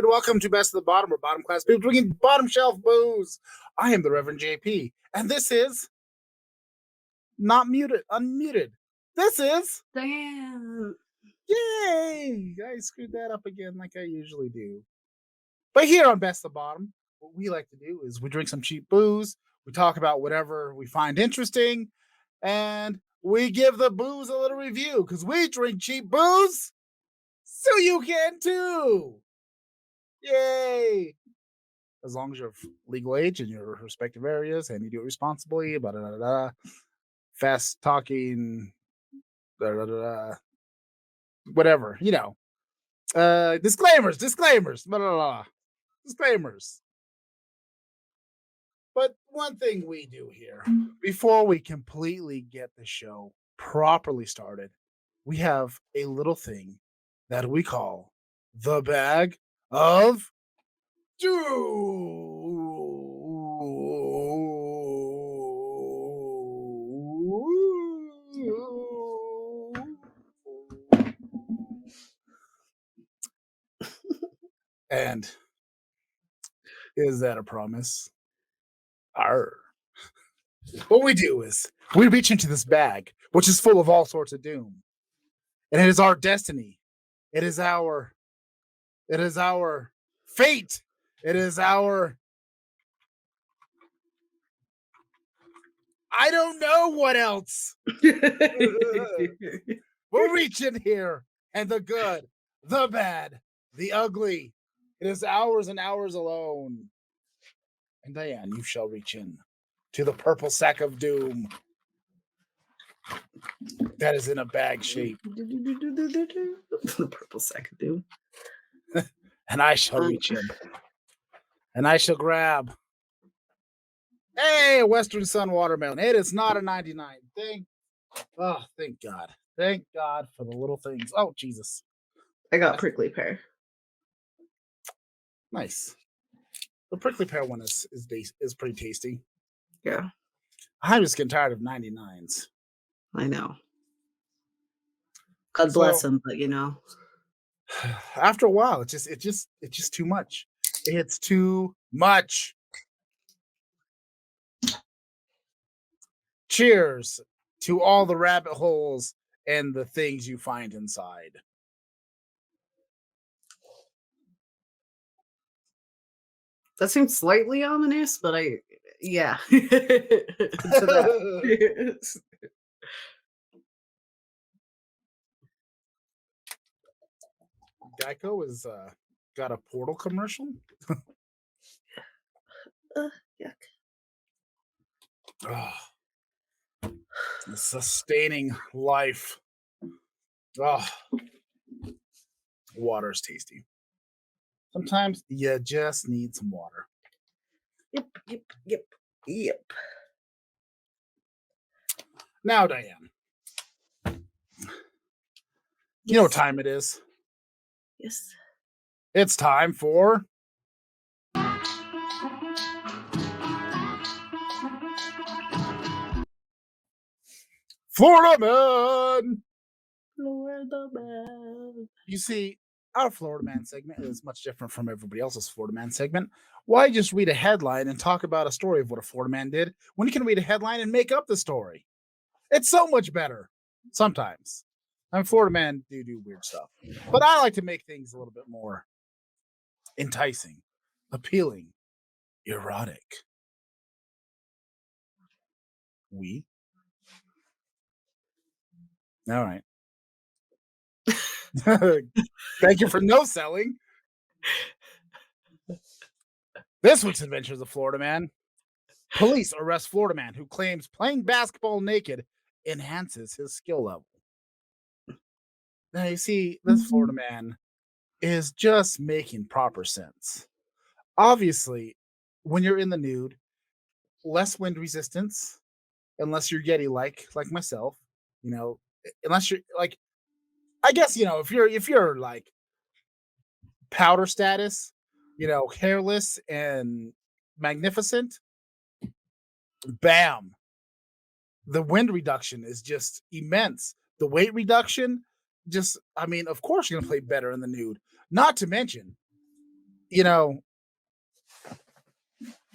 and welcome to Best of the Bottom, or bottom class people drinking bottom shelf booze. I am the Reverend JP, and this is not muted, unmuted. This is Damn. yay! I screwed that up again, like I usually do. But here on Best of the Bottom, what we like to do is we drink some cheap booze, we talk about whatever we find interesting, and we give the booze a little review because we drink cheap booze, so you can too. Yay! As long as you're of legal age in your respective areas and you do it responsibly, fast talking, whatever, disclaimers, disclaimers. But one thing we do here, before we completely get the show properly started, we have a little thing that we call the bag of And is that a promise? Arr. What we do is we reach into this bag, which is full of all sorts of doom. And it is our destiny. It is our fate. It is our I don't know what else. We'll reach in here, and the good, the bad, the ugly. It is hours and hours alone. And Diane, you shall reach in to the purple sack of doom that is in a bag shape. The purple sack of doom. And I shall reach in. And I shall grab a Western Sun watermelon. It is not a 99. Thank God. Thank God for the little things. Oh, Jesus. I got prickly pear. Nice. The prickly pear one is pretty tasty. Yeah. I'm just getting tired of 99s. I know. God bless them, but after a while, it's just too much. It's too much. Cheers to all the rabbit holes and the things you find inside. That seems slightly ominous, but yeah. Geico has got a portal commercial. Yuck. Oh, sustaining life. Oh, water's tasty. Sometimes you just need some water. Yep. Now, Diane, you know what time it is? Yes. It's time for Florida Man. Florida Man. You see, our Florida Man segment is much different from everybody else's Florida Man segment. Why just read a headline and talk about a story of what a Florida man did when you can read a headline and make up the story? It's so much better. Sometimes. Florida Man do weird stuff. But I like to make things a little bit more enticing, appealing, erotic. All right. Thank you for no selling. This week's adventures of Florida Man. Police arrest Florida man who claims playing basketball naked enhances his skill level. Now, you see, this Florida man is just making proper sense. Obviously, when you're in the nude, less wind resistance, unless you're Yeti like myself, unless you're like, I guess, if you're like powder status, hairless and magnificent, bam. The wind reduction is just immense. The weight reduction, of course you're going to play better in the nude. Not to mention, You know,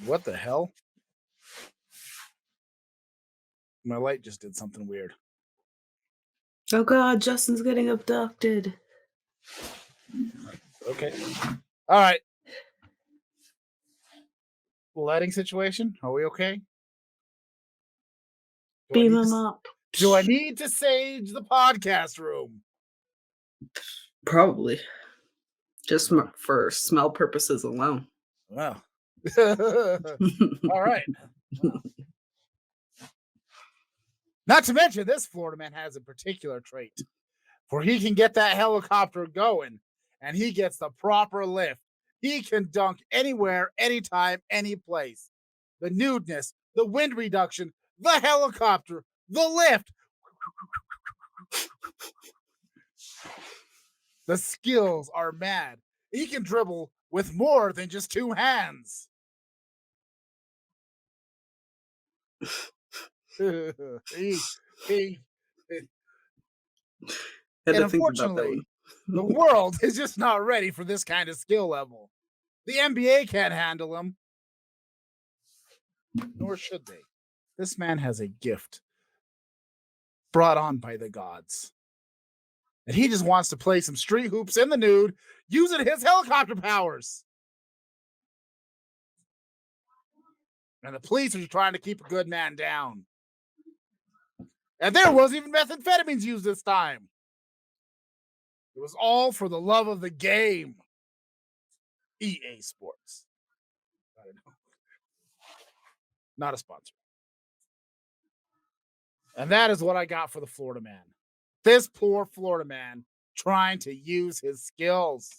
what the hell? My light just did something weird. Oh God, Justin's getting abducted. Okay. All right. Lighting situation. Are we okay? Beam him up. Do I need to sage the podcast room? Probably. Just for smell purposes alone. Well. All right. Well. Not to mention, this Florida man has a particular trait where he can get that helicopter going and he gets the proper lift. He can dunk anywhere, anytime, any place. The nudeness, the wind reduction, the helicopter, the lift. The skills are mad. He can dribble with more than just two hands. he, he, Had and to think about that unfortunately, the one. world is just not ready for this kind of skill level. The NBA can't handle him, nor should they. This man has a gift brought on by the gods. And he just wants to play some street hoops in the nude using his helicopter powers. And the police are trying to keep a good man down. And there wasn't even methamphetamines used this time. It was all for the love of the game. EA Sports. I don't know. Not a sponsor. And that is what I got for the Florida man. This poor Florida man trying to use his skills.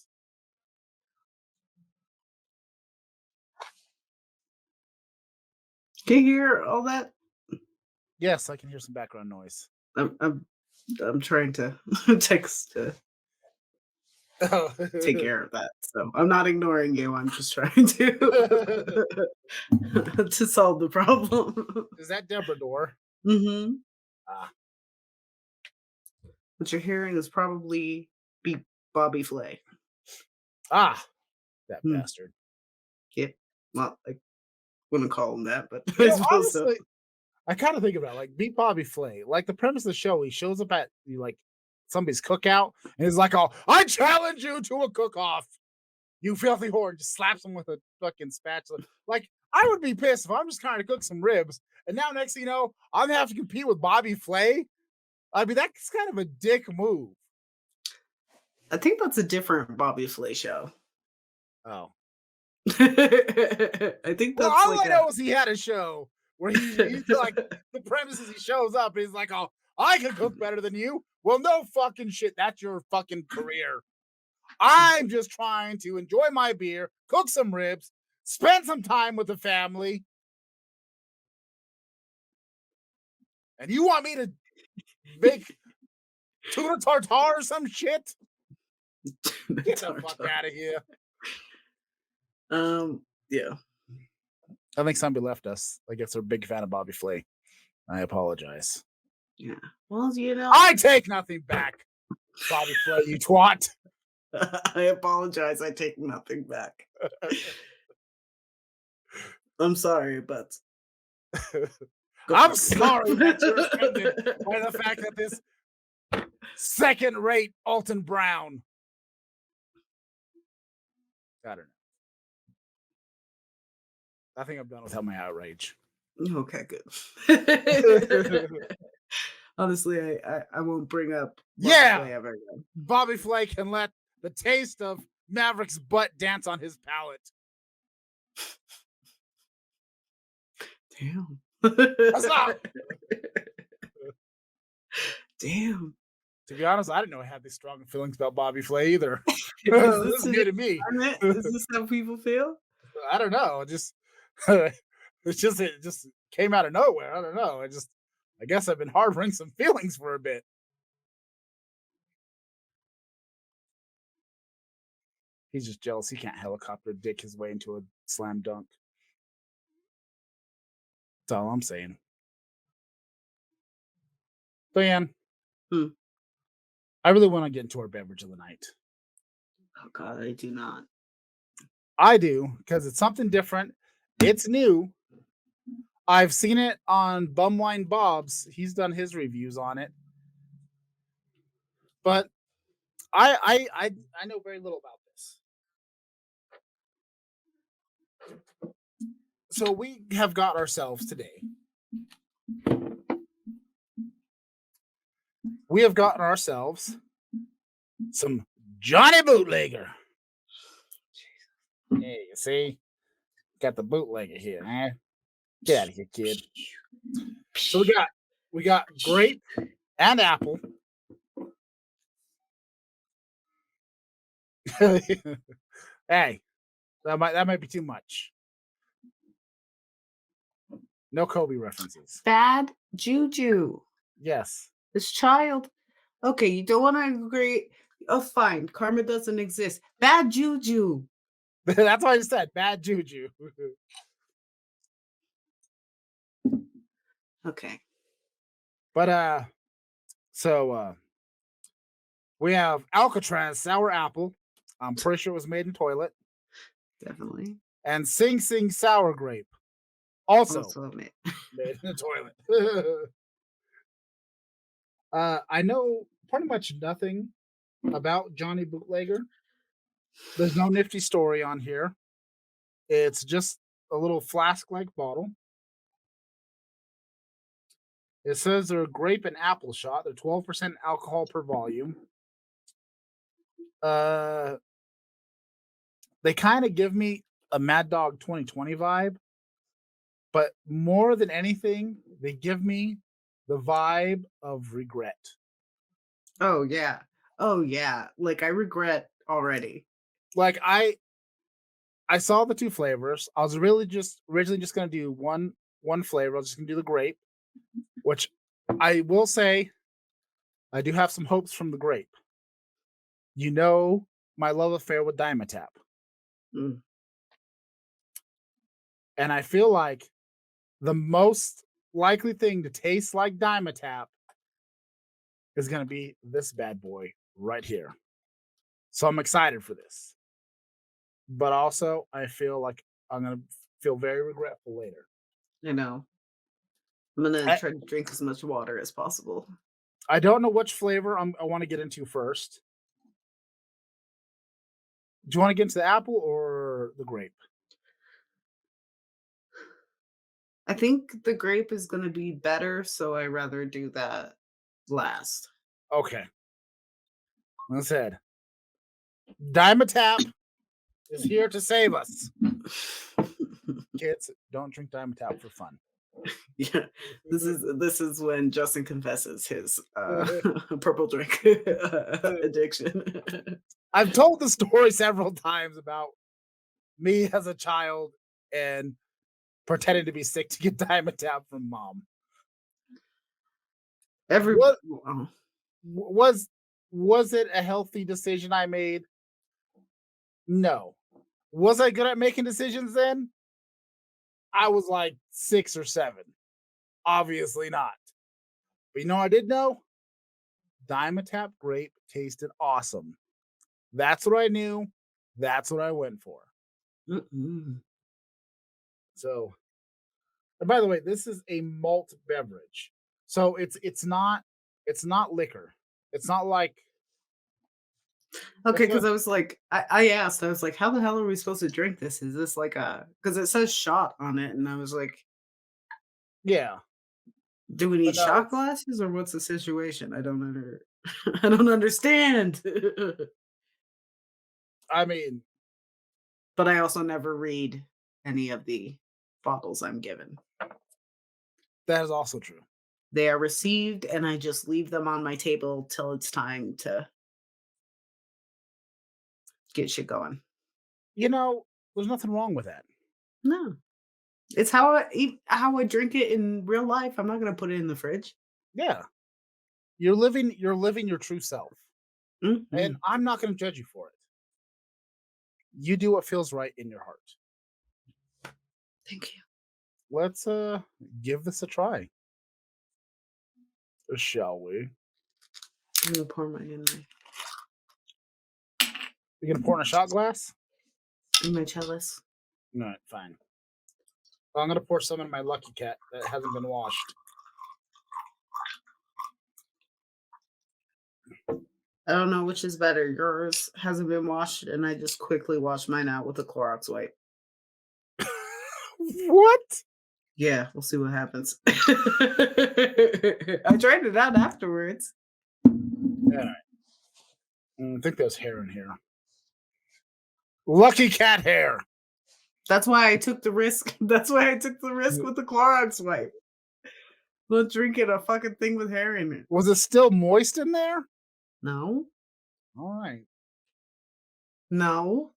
Can you hear all that? Yes, I can hear some background noise. I'm trying to text to take care of that. So I'm not ignoring you. I'm just trying to to solve the problem. Is that Debrador? Mm-hmm. Ah. What you're hearing is probably Beat Bobby Flay. Ah, that bastard. Yeah. Well, I wouldn't call him that, but You I know, suppose so. honestly, I kind of think about it, like Beat Bobby Flay. Like the premise of the show, he shows up at like somebody's cookout and he's like, "Oh, I challenge you to a cook-off, you filthy whore!" And just slaps him with a fucking spatula. Like I would be pissed if I'm just trying to cook some ribs, and now next thing you know, I'm gonna have to compete with Bobby Flay. I mean, that's kind of a dick move. I think that's a different Bobby Flay show. Oh, I think well, that's all like I know is he had a show where he's like the premises. He shows up and he's like, "Oh, I can cook better than you." Well, no fucking shit. That's your fucking career. I'm just trying to enjoy my beer, cook some ribs, spend some time with the family. And you want me to make tuna tartare or some shit? Get the fuck out of here. Yeah. I think somebody left us. I guess they're a big fan of Bobby Flay. I apologize. Yeah. Well, you know, I take nothing back, Bobby Flay, you twat. I apologize. I take nothing back. I'm sorry, but I'm sorry that you're offended by the fact that this second-rate Alton Brown. I don't know. I think I'm done with my outrage. Okay, good. Honestly, I won't bring up Bobby Flay ever again. Bobby Flay can let the taste of Maverick's butt dance on his palate. Damn. That's not. Damn. To be honest, I didn't know I had these strong feelings about Bobby Flay either. This is new to me. Is this how people feel? I don't know. It just came out of nowhere. I don't know. I guess I've been harboring some feelings for a bit. He's just jealous. He can't helicopter dick his way into a slam dunk. That's all I'm saying. Dan, I really want to get into our beverage of the night. Oh God, I do not. I do because it's something different. It's new. I've seen it on Bumwine Bob's. He's done his reviews on it, but I know very little about this. So we have got ourselves today. We have gotten ourselves some Johnny Bootlegger. Hey, you see, got the Bootlegger here, huh? Get out of here, kid. So we got grape and apple. Hey, that might be too much. No Kobe references. Bad juju. Yes. This child. Okay, you don't want to agree. Oh, fine. Karma doesn't exist. Bad juju. That's what I said. Bad juju. Okay, But so we have Alcatraz sour apple. I'm pretty sure it was made in toilet. definitely. And Sing Sing sour grape. Also Also admit. made in the toilet. I know pretty much nothing about Johnny Bootlegger. There's no nifty story on here. It's just a little flask-like bottle. It says they're a grape and apple shot. They're 12% alcohol per volume. They kind of give me a Mad Dog 2020 vibe, but more than anything, they give me the vibe of regret. Oh yeah. Oh yeah. Like I regret already. Like I saw the two flavors. I was really just originally just gonna do one flavor. I was just gonna do the grape, which I will say I do have some hopes from the grape. You know my love affair with Dimetapp. Mm, And I feel like the most likely thing to taste like Dimetapp is gonna be this bad boy right here. So I'm excited for this. But also I feel like I'm gonna feel very regretful later. I know. I'm gonna I, try to drink as much water as possible. I don't know which flavor I want to get into first. Do you want to get into the apple or the grape? I think the grape is gonna be better, so I rather do that last. Okay. Like I said, Dimetapp is here to save us. Kids, don't drink Dimetapp for fun. Yeah, this is when Justin confesses his purple drink addiction. I've told the story several times about me as a child and pretending to be sick to get Dimetapp from mom. Everybody, What was was it a healthy decision I made? No. Was I good at making decisions then? I was like 6 or 7. Obviously not. But you know I did know? Dimetapp grape tasted awesome. That's what I knew. That's what I went for. mm-mm. So, and by the way, this is a malt beverage. So it's not liquor. It's not like Okay, that's because what I was like, I asked, I was like, how the hell are we supposed to drink this? Is this like a, because it says shot on it, and I was like, yeah. do we need But no, shot it's glasses or what's the situation? I don't I don't understand. I mean, But I also never read any of the bottles I'm given. that is also true. They are received, and I just leave them on my table till it's time to get shit going. You know, there's nothing wrong with that. No, it's how how I drink it in real life. I'm not gonna put it in the fridge. Yeah. You're living your true self. And Mhm. I'm not going to judge you for it. You do what feels right in your heart. Thank you. Let's give this a try, shall we? I'm gonna pour mine in my You gonna pour in a shot glass? in my chalice. All right, fine. Well, I'm gonna pour some in my Lucky Cat that hasn't been washed. I don't know which is better. Yours hasn't been washed, and I just quickly washed mine out with a Clorox wipe. What? Yeah, we'll see what happens. I tried it out afterwards. Yeah, I think there's hair in here. Lucky Cat hair. That's why I took the risk. That's why I took the risk with the Clorox wipe. Not drinking a fucking thing with hair in it. Was it still moist in there? No, All right. no.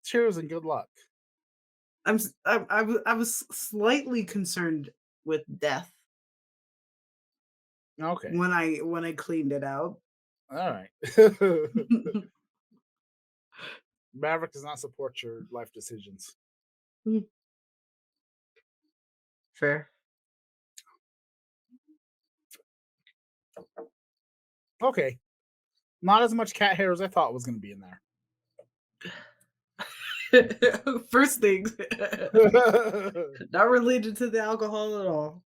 Cheers and good luck. I was slightly concerned with death Okay. when I cleaned it out. All right. Maverick does not support your life decisions. Fair. Okay. Not as much cat hair as I thought was going to be in there. First things, not related to the alcohol at all.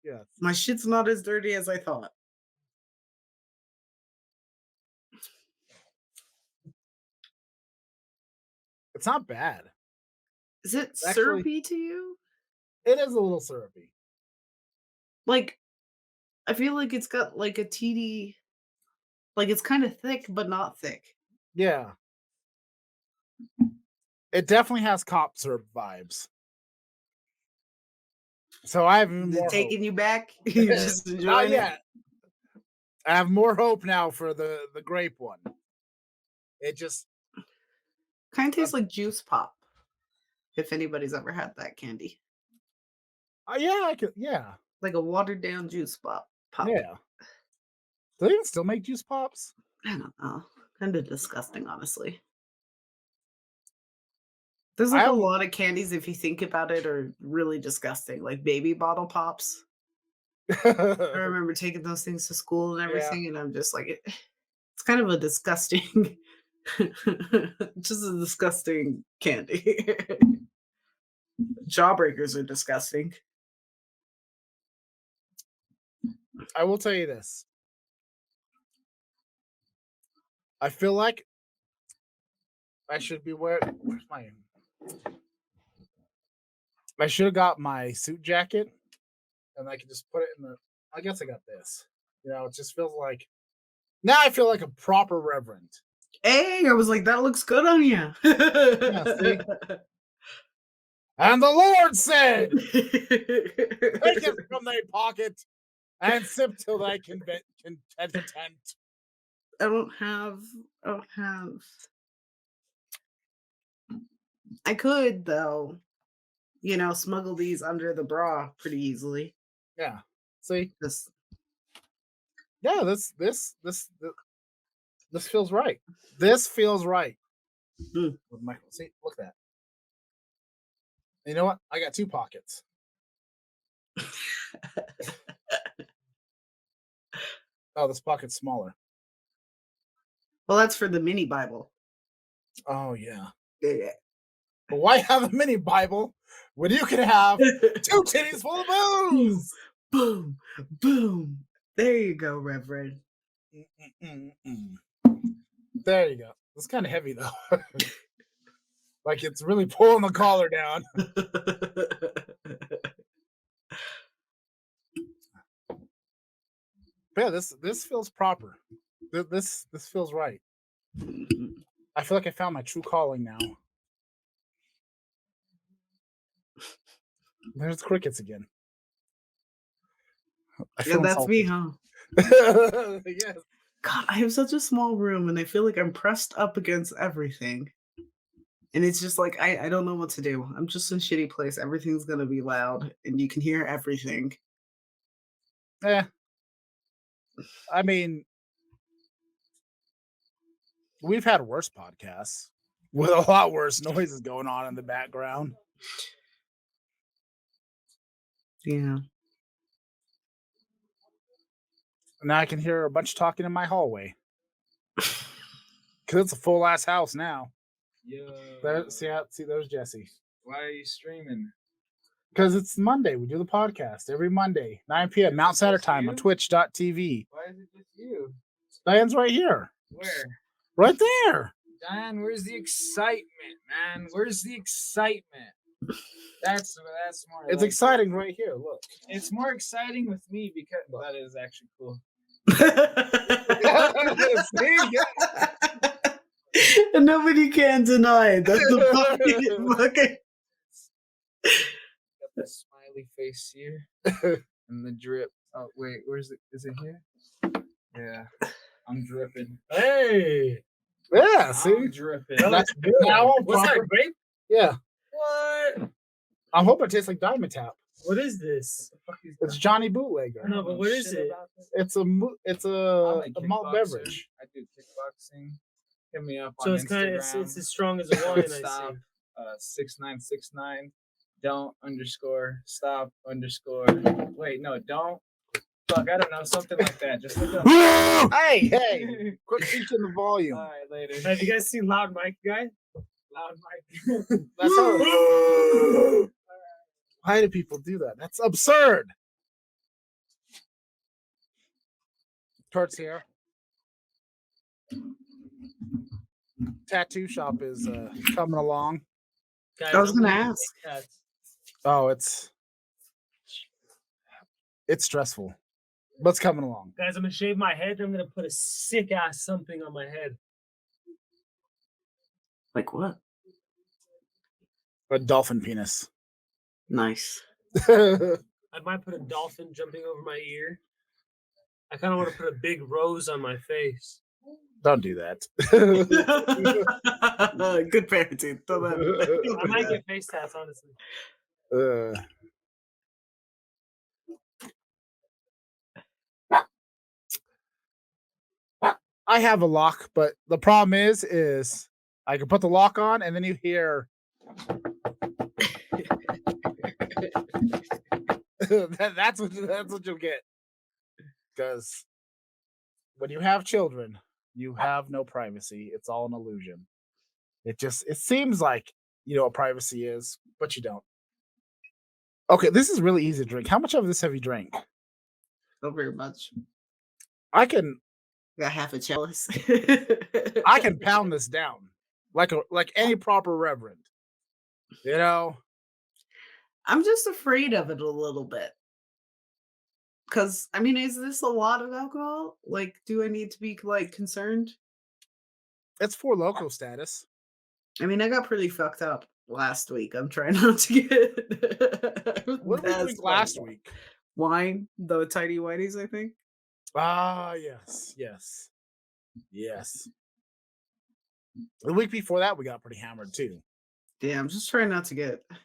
Yes. My shit's not as dirty as I thought. It's not bad. Is it Actually- syrupy to you? It is a little syrupy. Like, I feel like it's got like a TD, like it's kind of thick, but not thick. Yeah. It definitely has cop syrup vibes. So I have even Is it more taking hope. you back? You're just Not enjoying it? yet. I have more hope now for the grape one. It just Kind of tastes like juice pop. If anybody's ever had that candy, yeah, I could like a watered down juice pop. yeah. Do they even still make juice pops? I don't know. Kind of disgusting, honestly. There's like a lot of candies, if you think about it, are really disgusting. Like baby bottle pops. I remember taking those things to school and Yeah. everything, and I'm just like, it's kind of a disgusting, just a disgusting candy. Jawbreakers are disgusting. I will tell you this. I feel like I should be where's my I should have got my suit jacket and I could just put it in the I guess I got this. You know, it just feels like now I feel like a proper reverend. Hey, I was like, that looks good on you. Yeah, see? And the Lord said, take it from thy pocket and sip till thy content. I don't have. I could though, smuggle these under the bra pretty easily. Yeah. See? This Yeah, this feels right. This feels right. Mm. With Michael. See, look at that. You know what? I got two pockets. Oh, this pocket's smaller. Well, that's for the mini Bible. Oh yeah. Yeah. But why have a mini Bible when you can have two titties full of booze? Boom, boom. There you go, Reverend. There you go. It's kind of heavy though. Like it's really pulling the collar down. But yeah, this feels proper. This feels right. I feel like I found my true calling now. There's crickets again. Yeah, that's me, huh? Yes. God, I have such a small room and I feel like I'm pressed up against everything. And it's just like, I don't know what to do. I'm just in a shitty place. Everything's going to be loud and you can hear everything. Eh. I mean, we've had worse podcasts with a lot worse noises going on in the background. Yeah. Now I can hear a bunch talking in my hallway. Because it's a full ass house now. Yo. See, there's Jesse. Why are you streaming? Because it's Monday. We do the podcast every Monday, 9 p.m. Mountain Standard Time on twitch.tv. Why is it just you? Diane's right here. Where? Right there. Diane, where's the excitement, man? Where's the excitement? That's more. It's exciting right here. Look. It's more exciting with me because that is actually cool. And nobody can deny it. That's the fucking. Got the smiley face here and the drip. Oh wait, where's it? Is it here? Yeah, I'm dripping. Hey. Yeah, see? I'm dripping. That's good. What's that, grape? Yeah. What? I'm hoping it tastes like Diamond Tap. What is this? It's Johnny Bootlegger. No, but what is it? It's a malt beverage. I do kickboxing. Hit me up So on it's kind of Instagram. it's as strong as a wine. Stop. I see. 6969. Don't underscore. Stop underscore. Wait, no, don't. Fuck, I don't know, something like that. Just look up. Hey! Quit teaching the volume. All right, later. Have you guys seen Loud Mike guy? Loud mic. That's how. Why do people do that? That's absurd. Kurt's here. Tattoo shop is coming along. Guys, I was gonna I'm ask. cats. Oh, it's stressful, but it's coming along. Guys, I'm gonna shave my head. I'm gonna put a sick ass something on my head. Like what? A dolphin penis. Nice. I might put a dolphin jumping over my ear. I kind of want to put a big rose on my face. Don't do that. Good parenting. Throw that. I might get face tats, honestly. I have a lock, but the problem is I can put the lock on and then you hear that's what you'll get. Because when you have children, you have no privacy. It's all an illusion. It seems like you know what privacy is, but you don't. Okay, this is really easy to drink. How much of this have you drank? Not very much. I can Got half a chalice. I can pound this down like any proper reverend. You know? I'm just afraid of it a little bit. Cause I mean, is this a lot of alcohol? Like, do I need to be like concerned? It's for local status. I mean, I got pretty fucked up last week. I'm trying not to get. What did we drink last week? Wine, the Tidy Whities, I think. Ah, yes. The week before that, we got pretty hammered too. Yeah, I'm just trying not to get. I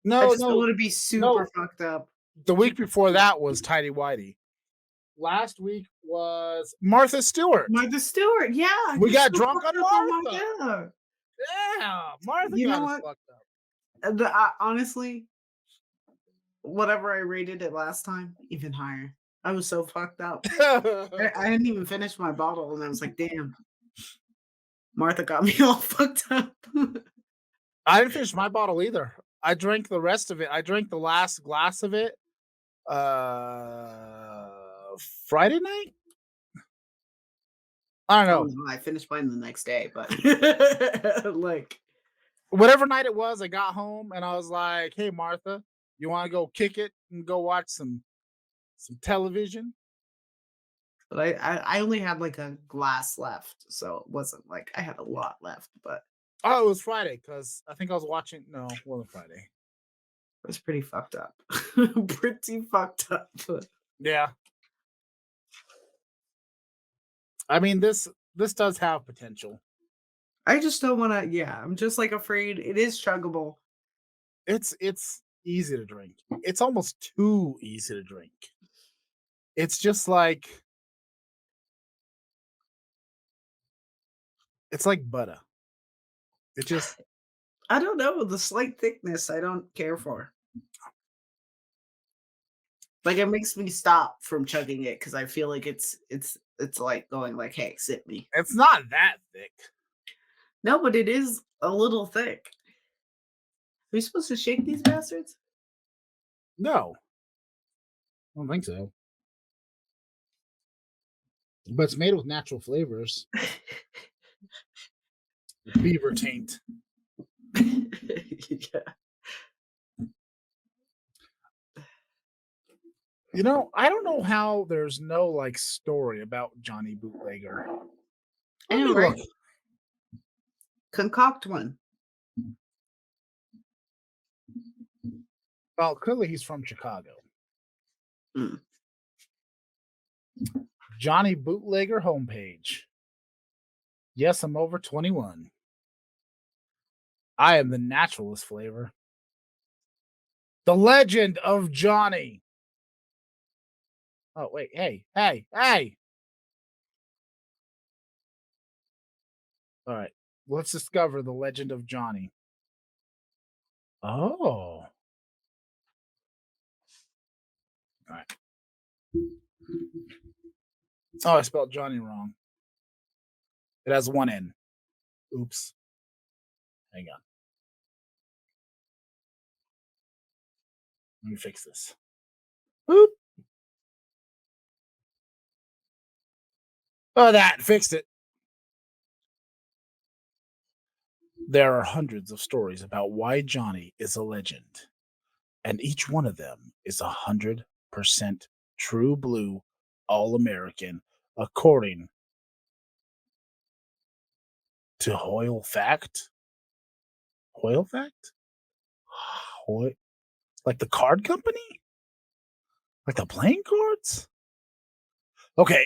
No, just don't want to be super fucked up. The week before that was Tidy Whitey. Last week was Martha Stewart. Martha Stewart, yeah. We you're got so drunk fucked on up Martha. my- Yeah, Martha You know got us what? fucked up. Honestly, whatever I rated it last time, even higher. I was so fucked up. I didn't even finish my bottle, and I was like, "Damn, Martha got me all fucked up." I didn't finish my bottle either. I drank the rest of it. I drank the last glass of it Friday night. I don't know. I finished mine the next day, but like Whatever night it was, I got home and I was like, "Hey, Martha, you want to go kick it and go watch some television?" but I only had like a glass left, so it wasn't like I had a lot left, but Oh, it was Friday because I think I was watching. No, it wasn't Friday. it was pretty fucked up. Pretty fucked up. Yeah. I mean, this does have potential. I just don't want to. Yeah, I'm just like afraid. It is chuggable. It's easy to drink. It's almost too easy to drink. It's just like it's like butter. It just I don't know, the slight thickness I don't care for. Like it makes me stop from chugging it because I feel like it's like going like, "Hey, sip me." it's not that thick. No, but it is a little thick. Are we supposed to shake these bastards? No, I don't think so. But it's made with natural flavors. Beaver taint. Yeah. You know, I don't know how there's no like story about Johnny Bootlegger. I Let know, me right? look. Concoct one. Well, clearly he's from Chicago. Mm. Johnny Bootlegger homepage. Yes, I'm over 21. I am the naturalist flavor. The legend of Johnny. Oh, wait. Hey. All right. Let's discover the legend of Johnny. Oh. All right. Oh, I spelled Johnny wrong. It has one N. Oops. Hang on. Let me fix this. Boop. Oh, that fixed it. There are hundreds of stories about why Johnny is a legend, and each one of them is 100% true blue, all American, according to Hoyle Fact. Hoyle Fact? Hoyle, like the card company? Like the playing cards? Okay.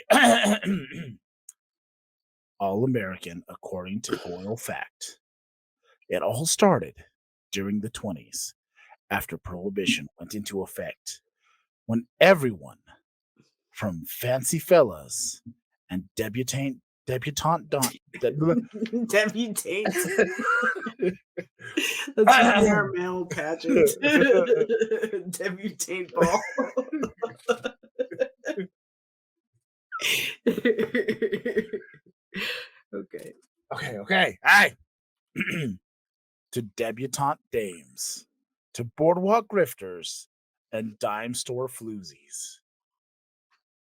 All American, according to Hoyle Fact. It all started during the 20s after Prohibition went into effect, when everyone from fancy fellas and debutante Debutante. That's gonna be our male pageant. Debutante ball. Okay. Okay. Hey. To debutante dames, to boardwalk grifters, and dime store floozies.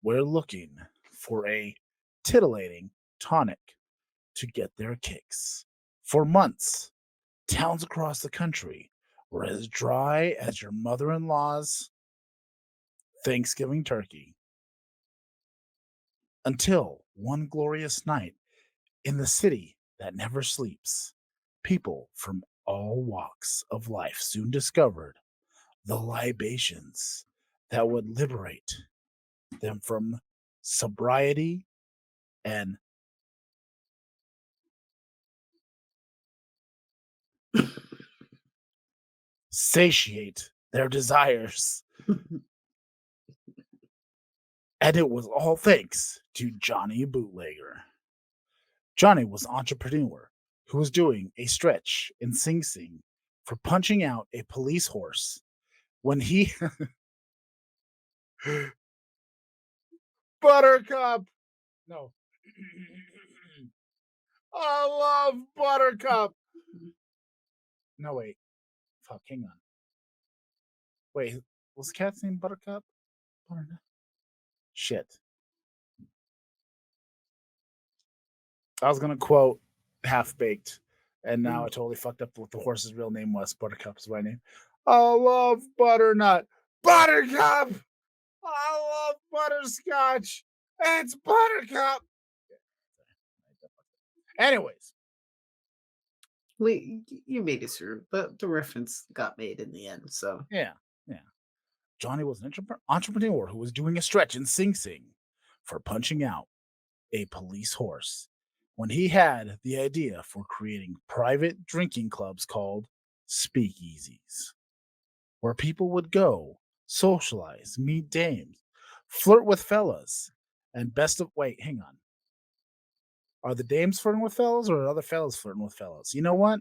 We're looking for a titillating tonic to get their kicks. For months, towns across the country were as dry as your mother-in-law's Thanksgiving turkey. Until one glorious night in the city that never sleeps, people from all walks of life soon discovered the libations that would liberate them from sobriety and satiate their desires. And it was all thanks to Johnny Bootlegger. Johnny was an entrepreneur who was doing a stretch in Sing Sing for punching out a police horse when he Buttercup. No. I love Buttercup. No, wait. Fuck, hang on. Wait, was the cat's name Buttercup? Shit. I was gonna quote Half Baked, and now I totally fucked up what the horse's real name was. Buttercup's my name. I love butternut. Buttercup! I love butterscotch. It's Buttercup. Anyways, You made it through. The reference got made in the end, so yeah. Johnny was an entrepreneur who was doing a stretch in Sing Sing for punching out a police horse when he had the idea for creating private drinking clubs called speakeasies, where people would go, socialize, meet dames, flirt with fellas, and hang on. Are the dames flirting with fellas or are other fellas flirting with fellas? You know what?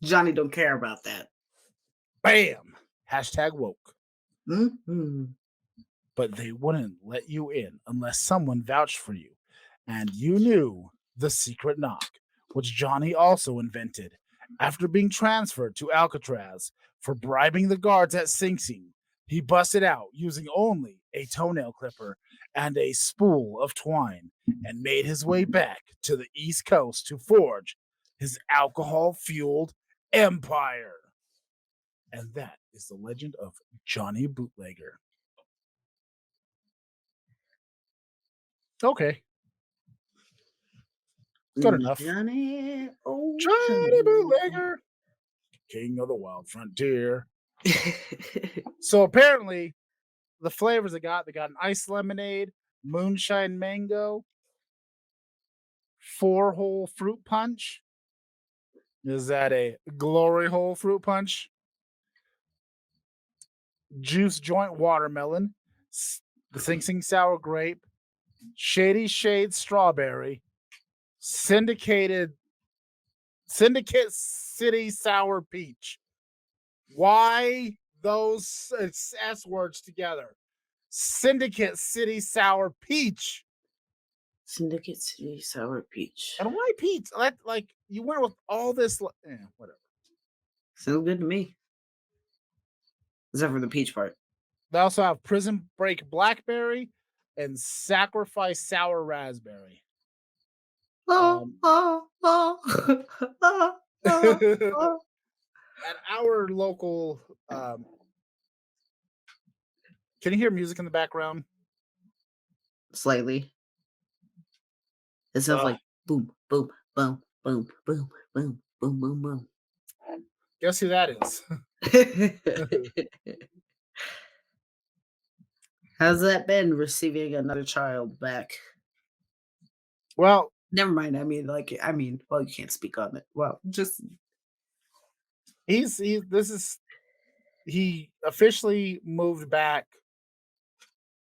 Johnny don't care about that. Bam! Hashtag woke. Mm-hmm. But they wouldn't let you in unless someone vouched for you and you knew the secret knock which Johnny also invented. After being transferred to Alcatraz for bribing the guards at Sing Sing, he busted out using only a toenail clipper and a spool of twine and made his way back to the East Coast to forge his alcohol-fueled empire. And that is the legend of Johnny Bootlegger. Okay. Good enough. Johnny, oh, Johnny Bootlegger, king of the wild frontier. So apparently, the flavors they got an ice lemonade, moonshine mango, 4-hole fruit punch. Is that a glory hole fruit punch? Juice joint watermelon, the Sing Sing sour grape, Shady Shade strawberry, Syndicate City sour peach. Why those S words together? Syndicate City sour peach. Syndicate City sour peach. And why peach? Like you went with all this. Whatever. Sounds good to me. Except for the peach part. They also have Prison Break blackberry and Sacrifice sour raspberry. At our local, can you hear music in the background? Slightly. It sounds like boom, boom, boom, boom, boom, boom, boom, boom, boom. Guess who that is? How's that been receiving another child back? Well, Never mind. Well, you can't speak on it. Well, just he officially moved back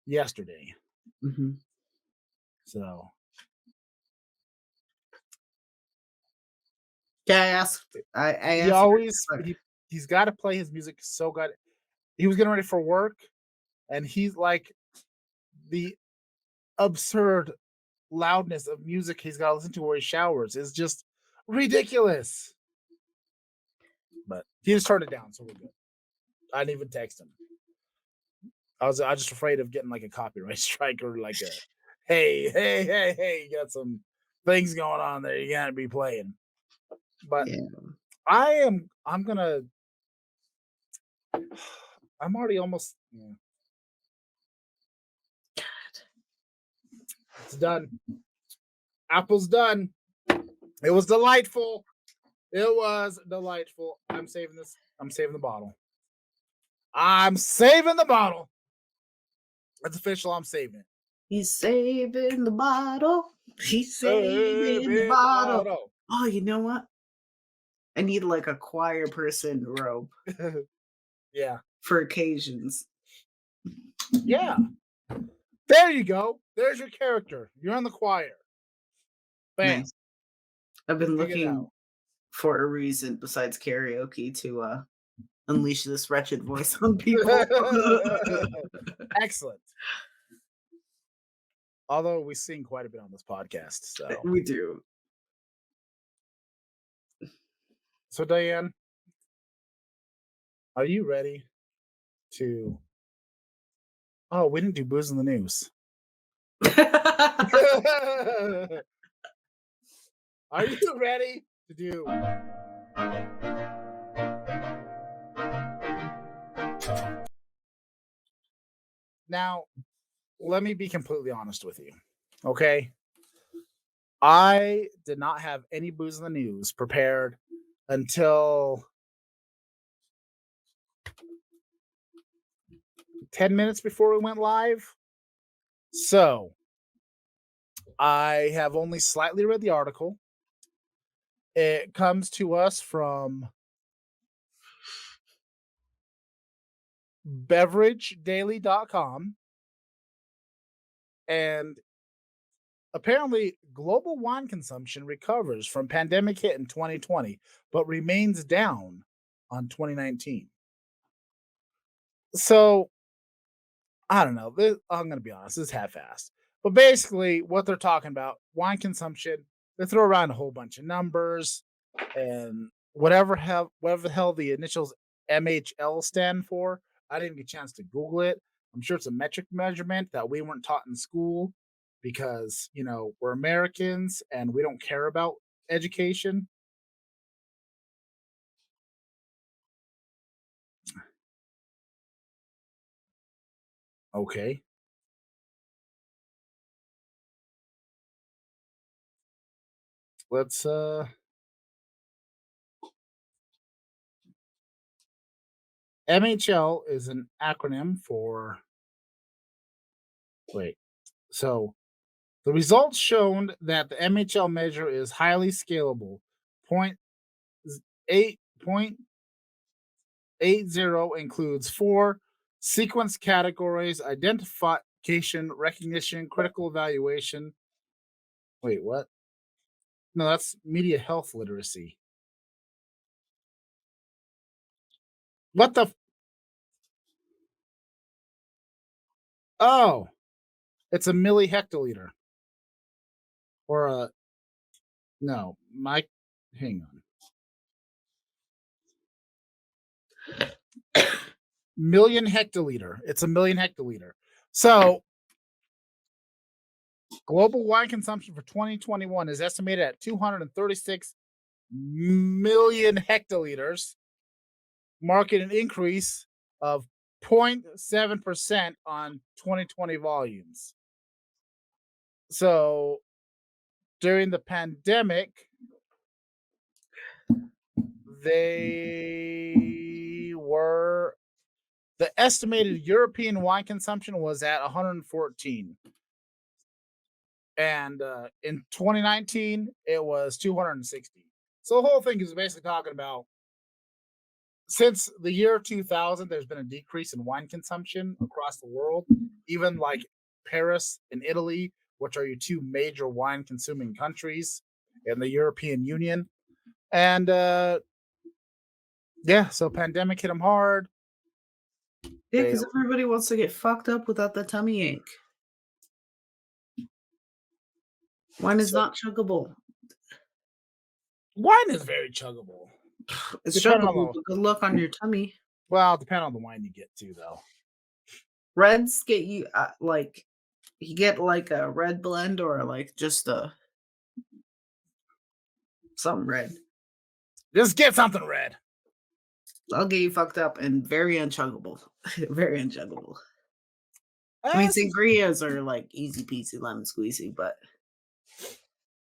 yesterday. mhm. So Yeah, I asked. I he asked. always he's got to play his music so good. He was getting ready for work, and he's like the absurd loudness of music he's got to listen to where he showers is just ridiculous. But he just turned it down, so we're good. I didn't even text him. I was just afraid of getting like a copyright strike or like a hey, you got some things going on there you gotta be playing. But Yeah. I'm already almost It's done. Apple's done. It was delightful. It was delightful. I'm saving this. I'm saving the bottle. I'm saving the bottle. That's official. I'm saving it. He's saving the bottle. He's saving the bottle. Oh, you know what? I need like a choir person robe Yeah. for occasions. Yeah. There you go. There's your character. You're in the choir. Bam. Nice. I've been Figure it looking out. for a reason besides karaoke to unleash this wretched voice on people. Excellent. Although we sing quite a bit on this podcast. So, We do. so Diane, are you ready to? Oh, we didn't do booze in the news. Are you ready to do? Now, let me be completely honest with you. Okay. I did not have any booze in the news prepared until 10 minutes before we went live. So I have only slightly read the article. It comes to us from beveragedaily.com. And apparently, global wine consumption recovers from pandemic hit in 2020, but remains down on 2019. So, I don't know. I'm going to be honest. This is half-assed. But basically, what they're talking about, wine consumption, they throw around a whole bunch of numbers and whatever the hell the initials MHL stand for. I didn't get a chance to Google it. I'm sure it's a metric measurement that we weren't taught in school because, we're Americans and we don't care about education. Okay. Let's MHL is an acronym for so the results shown that the MHL measure is highly scalable. 0.80 includes 4 sequence categories: identification, recognition, critical evaluation. Wait, what? No, that's media health literacy. What the? Oh, it's a millihectoliter. Or a no, hang on. Million hectoliter. It's a million hectoliter. So global wine consumption for 2021 is estimated at 236 million hectoliters, marking an increase of 0.7% on 2020 volumes. So during the pandemic, the estimated European wine consumption was at 114. And in 2019, it was 260. So the whole thing is basically talking about since the year 2000, there's been a decrease in wine consumption across the world, even like Paris and Italy, which are your two major wine consuming countries in the European Union. And so pandemic hit them hard. Yeah, because everybody wants to get fucked up without the tummy ache. Wine is not chuggable. Wine is very chuggable. It's chuggable, but good luck on your tummy. Well, depending on the wine you get too, though. Reds get you you get like a red blend or like just something red. Just get something red. I'll get you fucked up and very unchuggable. Very unchuggable. I mean, sangrias are like easy peasy lemon squeezy, but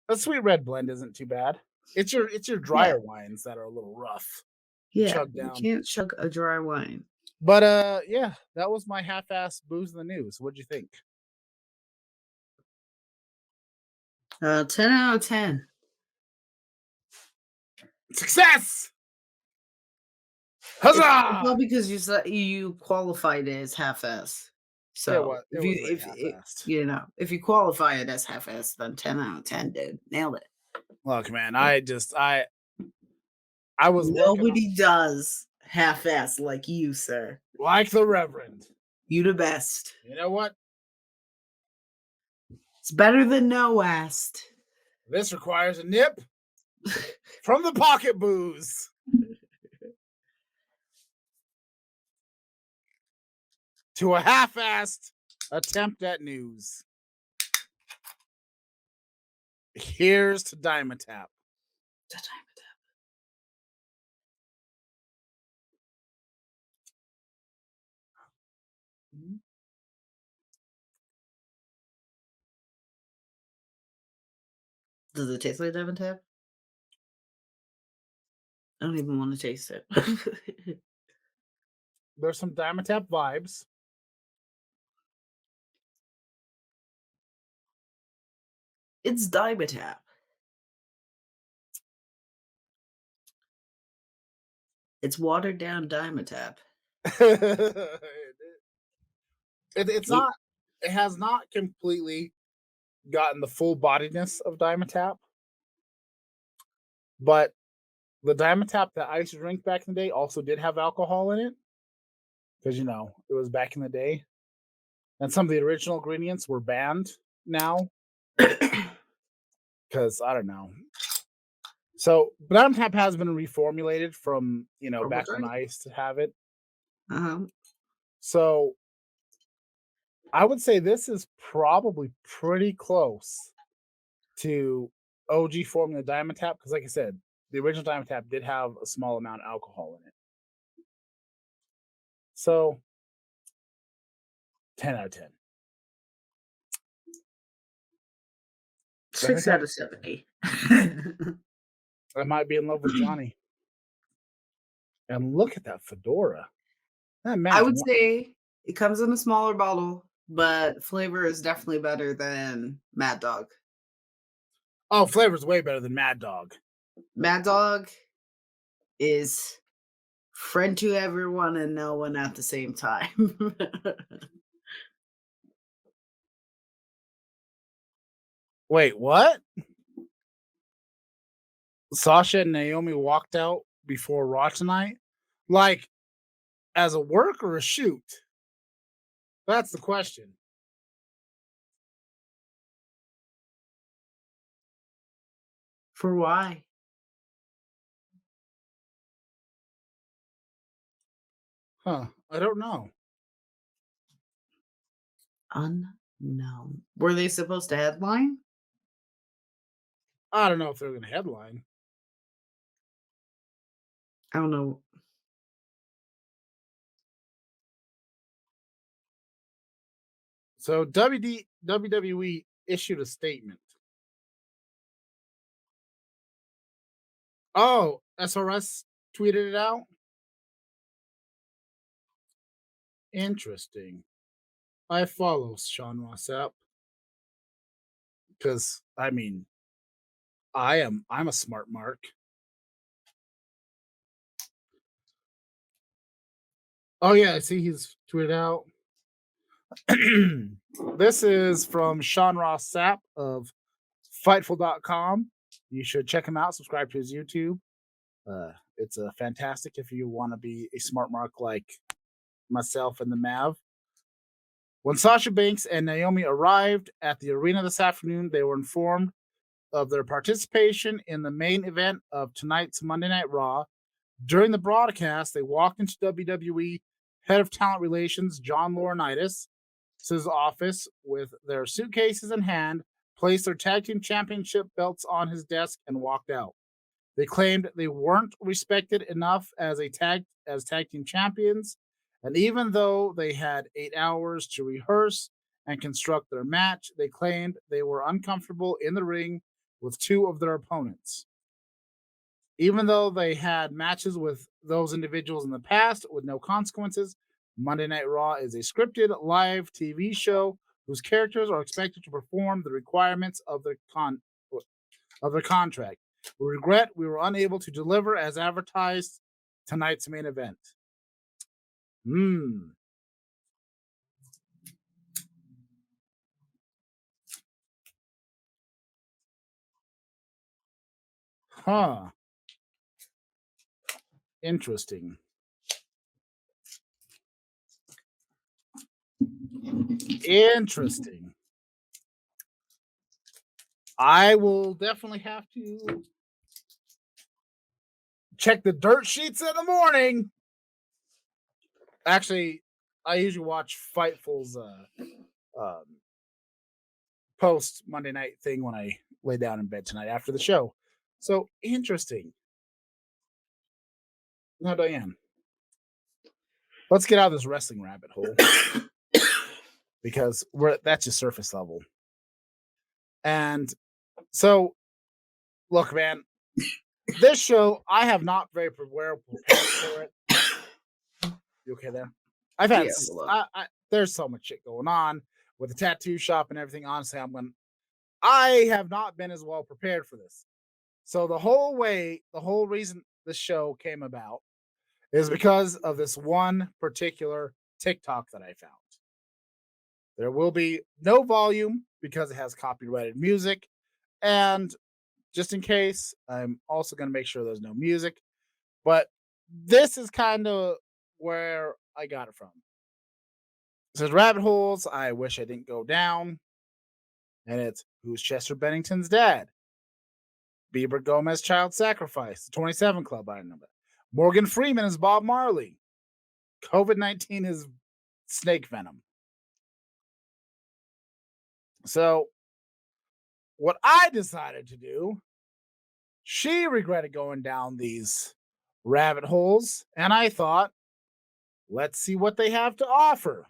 a sweet red blend isn't too bad. It's your drier wines that are a little rough. Yeah, you can't chug a dry wine. But that was my half-ass booze in the news. What'd you think? 10 out of 10. Success! Huzzah! Well, because you qualified it as half-ass. So if you qualify it as half-ass, then 10 out of 10, dude. Nailed it. Look, man, I was nobody does half-ass like you, sir. Like the Reverend. You the best. You know what? It's better than no-assed. This requires a nip from the pocket booze. To a half-assed attempt at news. Here's to Dimetap. Does it taste like Dimetap? I don't even want to taste it. There's some Dimetap vibes. It's Dimetap. It's watered down Dimetap. It's not. It has not completely gotten the full bodiness of Dimetap, but the Dimetap that I used to drink back in the day also did have alcohol in it, because it was back in the day, and some of the original ingredients were banned now, because because I don't know. So Banana Tap has been reformulated from back when I used to have it. So I would say this is probably pretty close to OG formula Diamond Tap because, like I said, the original Diamond Tap did have a small amount of alcohol in it. So 10 out of 10. 6 out of 70. I might be in love with Johnny. And look at that fedora. That I would say it comes in a smaller bottle, but flavor is definitely better than Mad Dog. Oh, flavor's way better than Mad Dog. Mad Dog is friend to everyone and no one at the same time. Wait, what? Sasha and Naomi walked out before Raw tonight? Like, as a work or a shoot? That's the question. For why? Huh. I don't know. Unknown. Were they supposed to headline? I don't know if they're going to headline. I don't know. So WWE issued a statement. Oh, SRS tweeted it out? Interesting. I follow Sean Ross Sapp. Because, I mean, I'm a smart mark. Oh, yeah, I see he's tweeted out. This is from Sean Ross Sapp of Fightful.com. You should check him out. Subscribe to his YouTube. It's fantastic if you want to be a smart mark like myself and the Mav. When Sasha Banks and Naomi arrived at the arena this afternoon, they were informed of their participation in the main event of tonight's Monday Night Raw. During the broadcast, they walked into WWE Head of Talent Relations, John Laurinaitis' office with their suitcases in hand, placed their tag team championship belts on his desk, and walked out. They claimed they weren't respected enough as tag team champions, and even though they had 8 hours to rehearse and construct their match, they claimed they were uncomfortable in the ring with two of their opponents. Even though they had matches with those individuals in the past with no consequences, Monday Night Raw is a scripted live TV show whose characters are expected to perform the requirements of their contract. We regret we were unable to deliver as advertised tonight's main event. Huh. Interesting. Interesting. I will definitely have to check the dirt sheets in the morning. Actually, I usually watch Fightful's post Monday night thing when I lay down in bed tonight after the show. So interesting. Now, Diane, let's get out of this wrestling rabbit hole because that's just surface level. And so, look, man, this show I have not very well prepared for it. You okay there? I've had there's so much shit going on with the tattoo shop and everything. Honestly, I have not been as well prepared for this. So the whole reason this show came about is because of this one particular TikTok that I found. There will be no volume because it has copyrighted music. And just in case, I'm also going to make sure there's no music. But this is kind of where I got it from. It says rabbit holes I wish I didn't go down. And it's who's Chester Bennington's dad? Bieber Gomez child sacrifice. The 27 Club, I know that. Morgan Freeman is Bob Marley. COVID-19 is snake venom. So, what I decided to do, she regretted going down these rabbit holes, and I thought, let's see what they have to offer.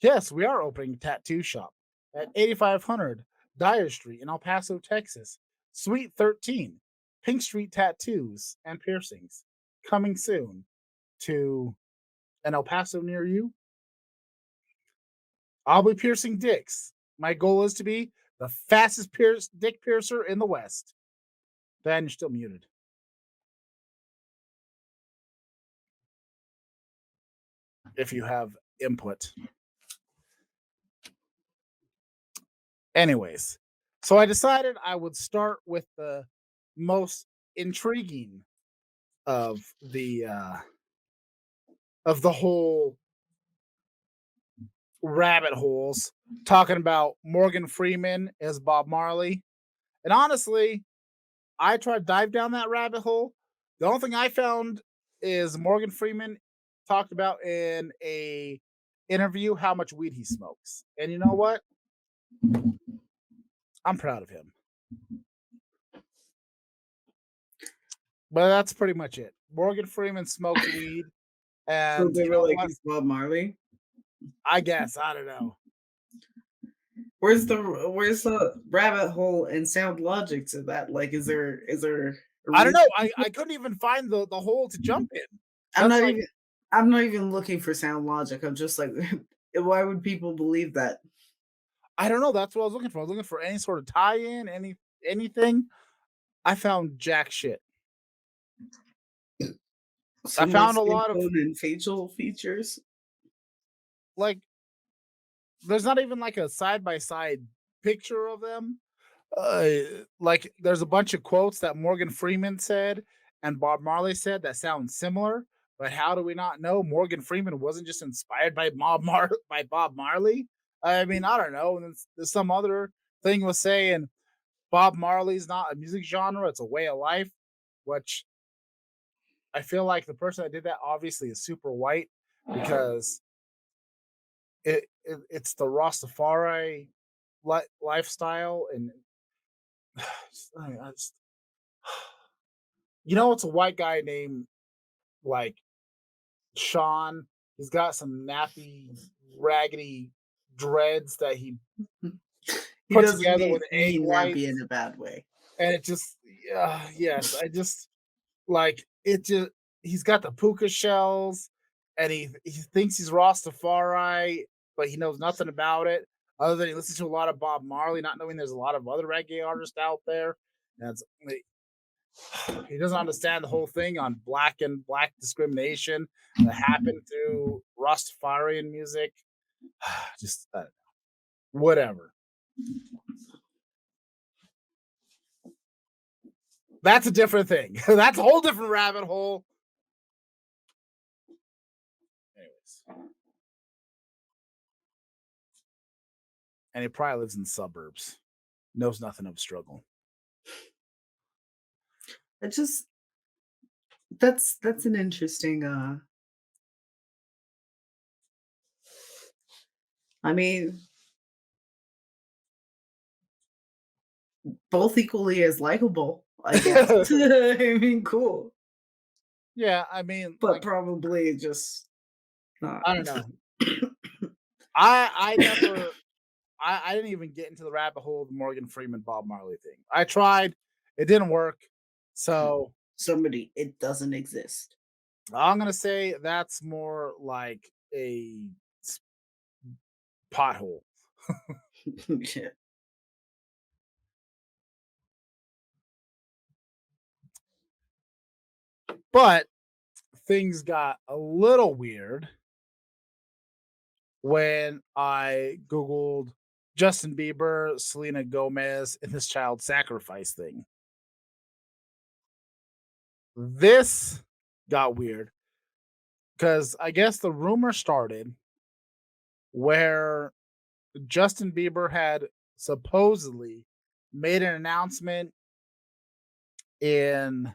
Yes, we are opening a tattoo shop at 8500 Dyer Street in El Paso, Texas. Suite 13, Pink Street Tattoos and Piercings. Coming soon to an El Paso near you. I'll be piercing dicks. My goal is to be the fastest dick piercer in the West. Dan, you're still muted. If you have input. Anyways, so I decided I would start with the most intriguing of the whole rabbit holes, talking about Morgan Freeman as Bob Marley. And honestly, I tried to dive down that rabbit hole. The only thing I found is Morgan Freeman talked about in a interview how much weed he smokes. And you know what? I'm proud of him. But that's pretty much it. Morgan Freeman smokes weed. And So they you were know like, what? he's Bob Marley. I guess. I don't know. Where's the rabbit hole and sound logic to that? Like, is there a I don't know. reason- I couldn't even find the hole to jump in. I'm That's not like- even I'm not even looking for sound logic. I'm just like, why would people believe that? I don't know. That's what I was looking for. I was looking for any sort of tie-in, anything. I found jack shit. Some more found a skin lot of- tone and facial features. Like, there's not even like a side-by-side picture of them. Like, there's a bunch of quotes that Morgan Freeman said and Bob Marley said that sound similar. But how do we not know Morgan Freeman wasn't just inspired by Bob Marley? I mean, I don't know. And there's some other thing was saying Bob Marley's not a music genre; it's a way of life. Which I feel like the person that did that obviously is super white because it's the Rastafari lifestyle, and I just, you know, it's a white guy named like Sean. He's got some nappy, raggedy dreads that he He put doesn't together with egg mean whites, nappy in a bad way. and it just, yes, I just like it. Just he's got the puka shells, and he thinks he's Rastafari, but he knows nothing about it other than he listens to a lot of Bob Marley, not knowing there's a lot of other reggae artists out there. That's he doesn't understand the whole thing on black discrimination that happened through Rastafarian music. Just whatever. That's a different thing. That's a whole different rabbit hole. Anyways. And he probably lives in the suburbs. Knows nothing of struggle. It just that's an interesting I mean, both equally as likable, I guess. I mean, cool. Yeah, I mean, But like, probably just not. I don't know. I never I didn't even get into the rabbit hole of the Morgan Freeman Bob Marley thing. I tried, it didn't work. So Somebody, it doesn't exist. I'm gonna say that's more like a pothole. Yeah. But things got a little weird when I Googled Justin Bieber, Selena Gomez, and this child sacrifice thing. This got weird because I guess the rumor started where Justin Bieber had supposedly made an announcement in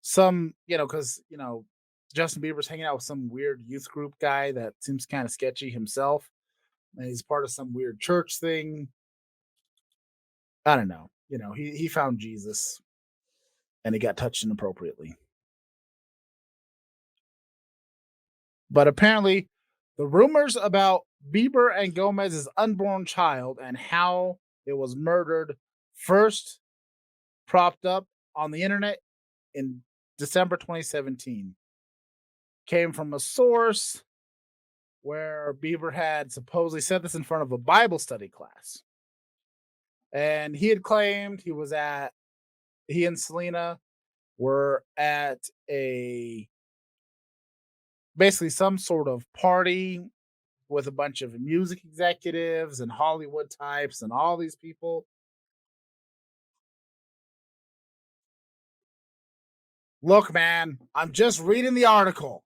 some, because Justin Bieber's hanging out with some weird youth group guy that seems kind of sketchy himself, and he's part of some weird church thing. I don't know. He found Jesus and he got touched inappropriately. But apparently, the rumors about Bieber and Gomez's unborn child and how it was murdered first propped up on the internet in December 2017 came from a source where Bieber had supposedly said this in front of a Bible study class. And he had claimed he and Selena were at basically some sort of party with a bunch of music executives and Hollywood types and all these people. Look, man, I'm just reading the article.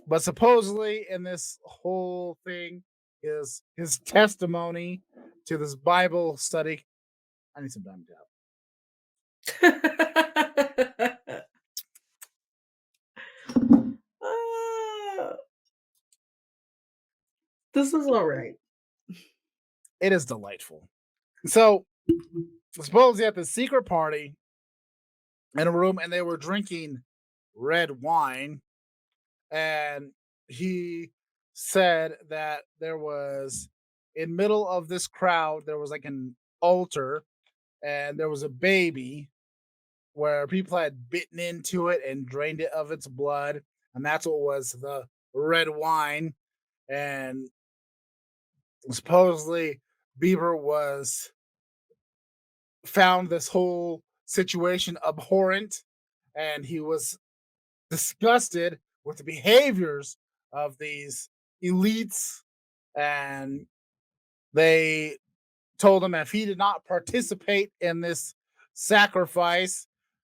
But supposedly in this whole thing is his testimony to this Bible study. I need some time to This is all right. It is delightful. So supposedly at the secret party in a room, and they were drinking red wine, and he said that there was in middle of this crowd there was like an altar, and there was a baby where people had bitten into it and drained it of its blood, and that's what was the red wine. And supposedly Bieber found this whole situation abhorrent, and he was disgusted with the behaviors of these elites, and they told him if he did not participate in this sacrifice,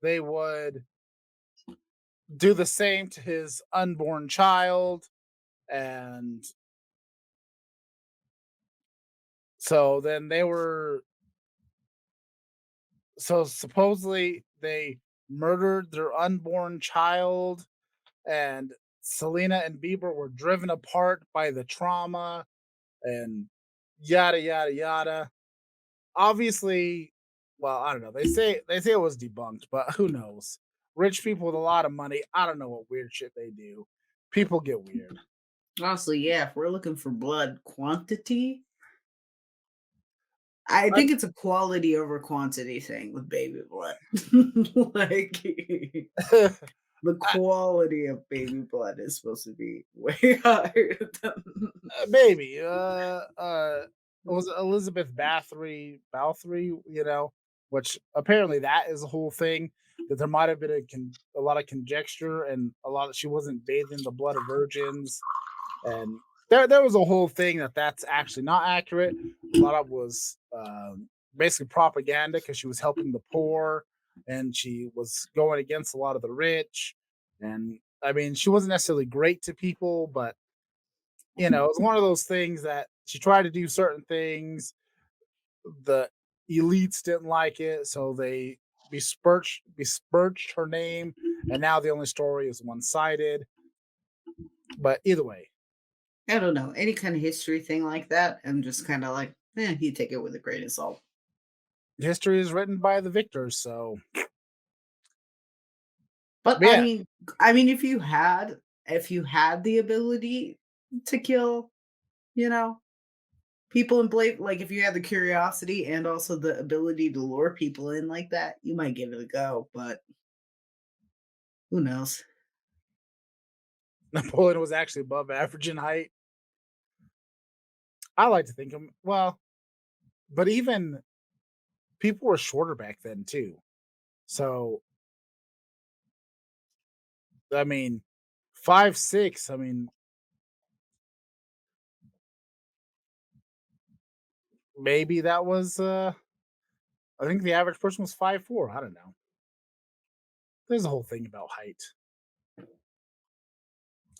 they would do the same to his unborn child. And so then supposedly they murdered their unborn child, and Selena and Bieber were driven apart by the trauma and yada yada yada. Obviously, well, I don't know. They say it was debunked, but who knows? Rich people with a lot of money, I don't know what weird shit they do. People get weird. Honestly, yeah, if we're looking for blood quantity, I think it's a quality over quantity thing with baby blood. Like the quality of baby blood is supposed to be way higher than Maybe. Was it Elizabeth Bathory, which apparently that is a whole thing, that there might have been a lot of conjecture, and a lot of she wasn't bathed in the blood of virgins, and there was a whole thing that's actually not accurate. A lot of it was basically propaganda, because she was helping the poor and she was going against a lot of the rich. And I mean, she wasn't necessarily great to people, but it's one of those things that she tried to do certain things. The elites didn't like it, so they besmirched her name, and now the only story is one-sided. But either way, I don't know, any kind of history thing like that. I'm just kind of like, you take it with a grain of salt. history is written by the victors. So, But yeah, I mean, if you had the ability to kill, you know, people in blame, like if you had the curiosity and also the ability to lure people in like that, you might give it a go. But who knows? Napoleon was actually above average in height. I like to think well, but even people were shorter back then too. So, I mean, 5'6". I mean, maybe that was. I think the average person was 5'4". I don't know. There's a whole thing about height.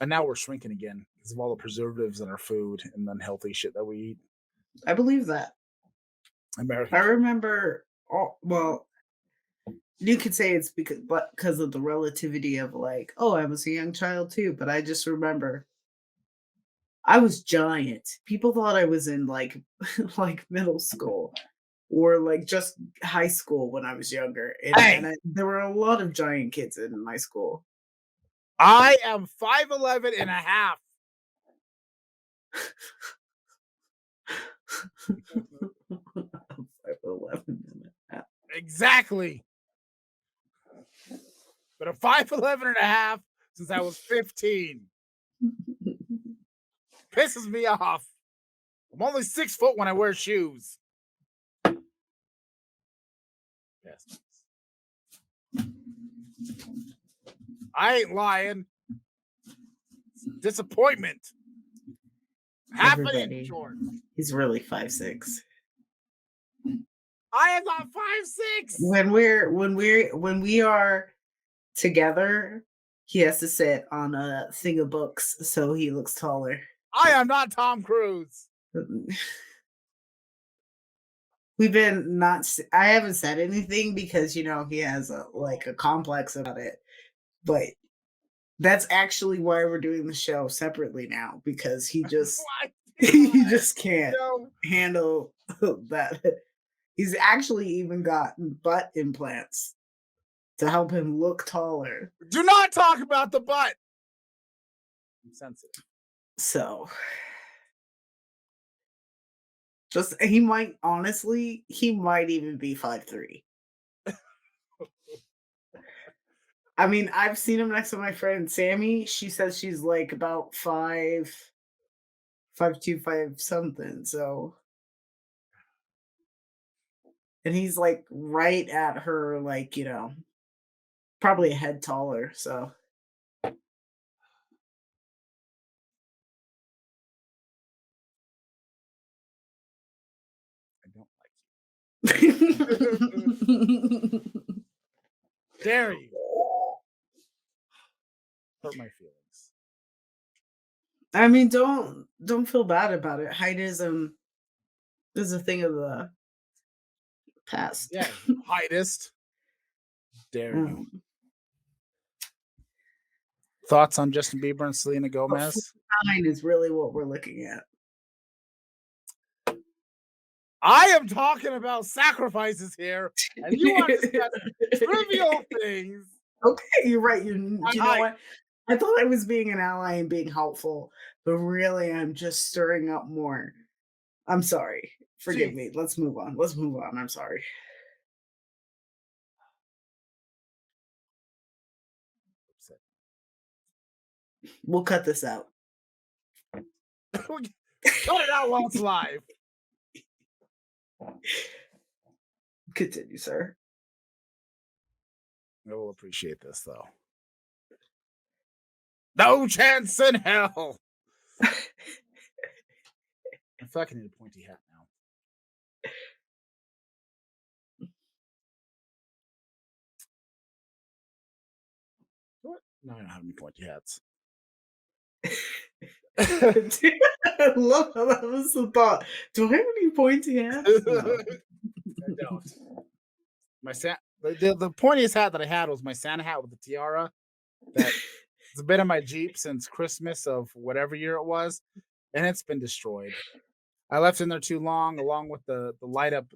And now we're shrinking again because of all the preservatives in our food and unhealthy shit that we eat. I believe that. American. I remember. Well, you could say it's because of the relativity of like, oh, I was a young child too, but I just remember I was giant. People thought I was in like like middle school or like just high school when I was younger, and, Hey! there were a lot of giant kids in my school. I am 5'11" and a half. I'm 5'11" and a half. Exactly. But I'm 5'11" and a half since I was 15. Pisses me off. I'm only 6 foot when I wear shoes. Yes. I ain't lying. Disappointment. Half an Everybody. inch short. He's really 5'6". I am not 5'6". When we are together, he has to sit on a thing of books so he looks taller. I am not Tom Cruise. We've been not. I haven't said anything because he has a complex about it, but that's actually why we're doing the show separately now because he just he just can't handle that. He's actually even gotten butt implants to help him look taller. Do not talk about the butt. I'm sensitive. So he might even be 5'3". I mean, I've seen him next to my friend Sammy. She says she's like about 5'2", 5 something. So, and he's like right at her, like, probably a head taller. So, I don't like you. Dare you? Hurt my feelings. I mean, don't feel bad about it. Height is a thing of the past. Yeah, heightist. Dare you? Thoughts on Justin Bieber and Selena Gomez? 9 is really what we're looking at. I am talking about sacrifices here, and you want to discuss trivial things. Okay, you're right. You know what? I thought I was being an ally and being helpful, but really I'm just stirring up more. I'm sorry. Forgive me. Let's move on. I'm sorry. We'll cut this out. Cut it out while it's live. Continue, sir. I will appreciate this, though. No chance in hell. I feel like I need a pointy hat now. What? No, I don't have any pointy hats. I love how that was the thought. Do I have any pointy hats? No. I don't. The pointiest hat that I had was my Santa hat with the tiara. It's been in my Jeep since Christmas of whatever year it was, and it's been destroyed. I left it in there too long, along with the light up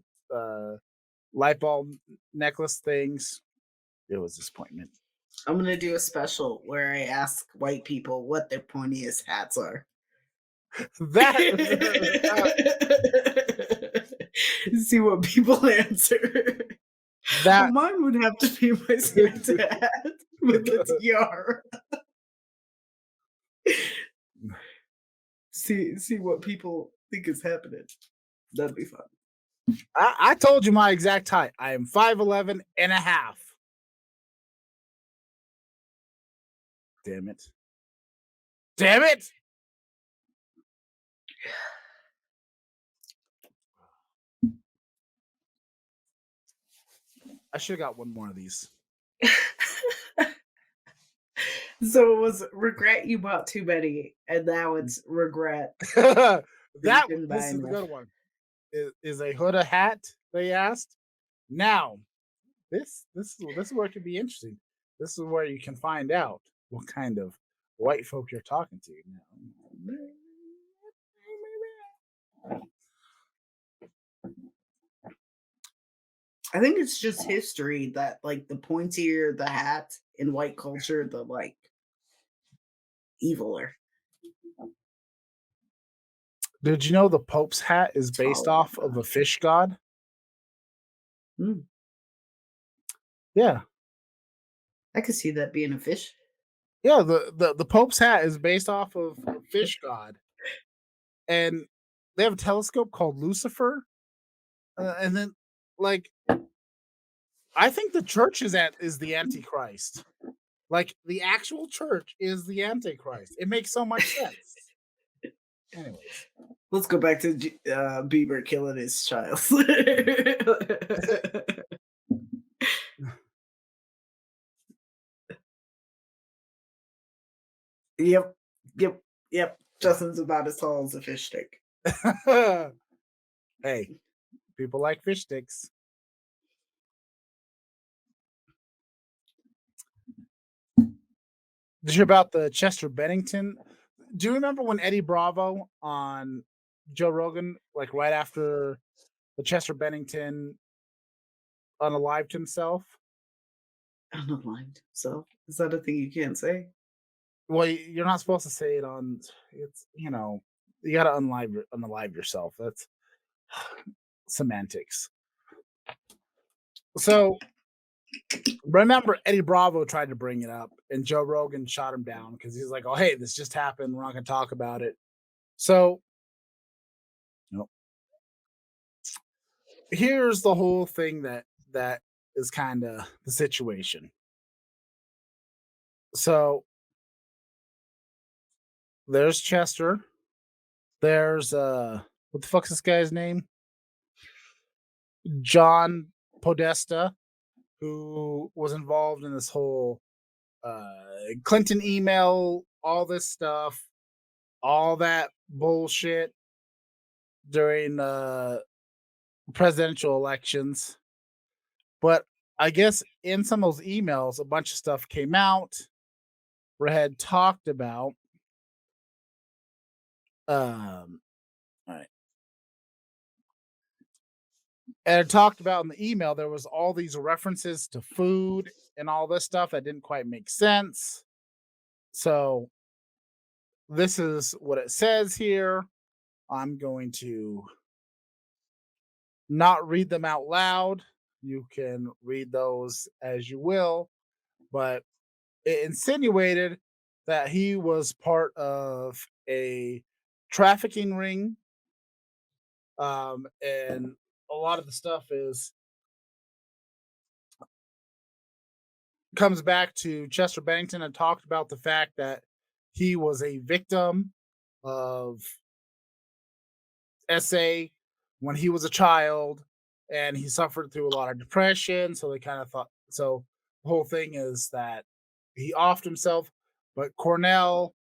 light bulb necklace things. It was a disappointment. I'm gonna do a special where I ask white people what their pointiest hats are. See what people answer. Well, mine would have to be my Santa hat with the tiara. See what people think is happening. That'd be fun. I told you my exact height. I am 5'11" and a half. Damn it. Damn it! I should have got one more of these. So it was regret you bought too many, and now it's regret That that you didn't buy this is the enough. good one. Is a hood a hat? They asked. Now, this is where it could be interesting. This is where you can find out what kind of white folk you're talking to. I think it's just history that like the pointier the hat in white culture, the like eviler. Did you know the Pope's hat is based Taller off the of a fish god? Hmm, Yeah. I could see that being a fish. Yeah, the Pope's hat is based off of a fish god. And they have a telescope called Lucifer. And then like I think the church is the Antichrist. Like the actual church is the Antichrist. It makes so much sense. Anyways. Let's go back to Bieber killing his child. Yep, yep, yep. Justin's about as tall as a fish stick. Hey, people like fish sticks. Did you hear about the Chester Bennington? Do you remember when Eddie Bravo on Joe Rogan, like right after the Chester Bennington unalived himself? Unaligned. So is that a thing you can't say? Well, you're not supposed to say it on. It's you got to unalive yourself. That's semantics. So remember, Eddie Bravo tried to bring it up, and Joe Rogan shot him down because he's like, "Oh, hey, this just happened. We're not going to talk about it." So, nope. Here's the whole thing that is kind of the situation. So there's Chester. There's what the fuck's this guy's name? John Podesta, who was involved in this whole Clinton email, all this stuff, all that bullshit during presidential elections. But I guess in some of those emails, a bunch of stuff came out where had talked about all right. And it talked about in the email there was all these references to food and all this stuff that didn't quite make sense. So this is what it says here. I'm going to not read them out loud. You can read those as you will, but it insinuated that he was part of a trafficking ring. And a lot of the stuff is comes back to Chester Bennington and talked about the fact that he was a victim of SA when he was a child and he suffered through a lot of depression. So they kind of thought so the whole thing is that he offed himself, but Cornell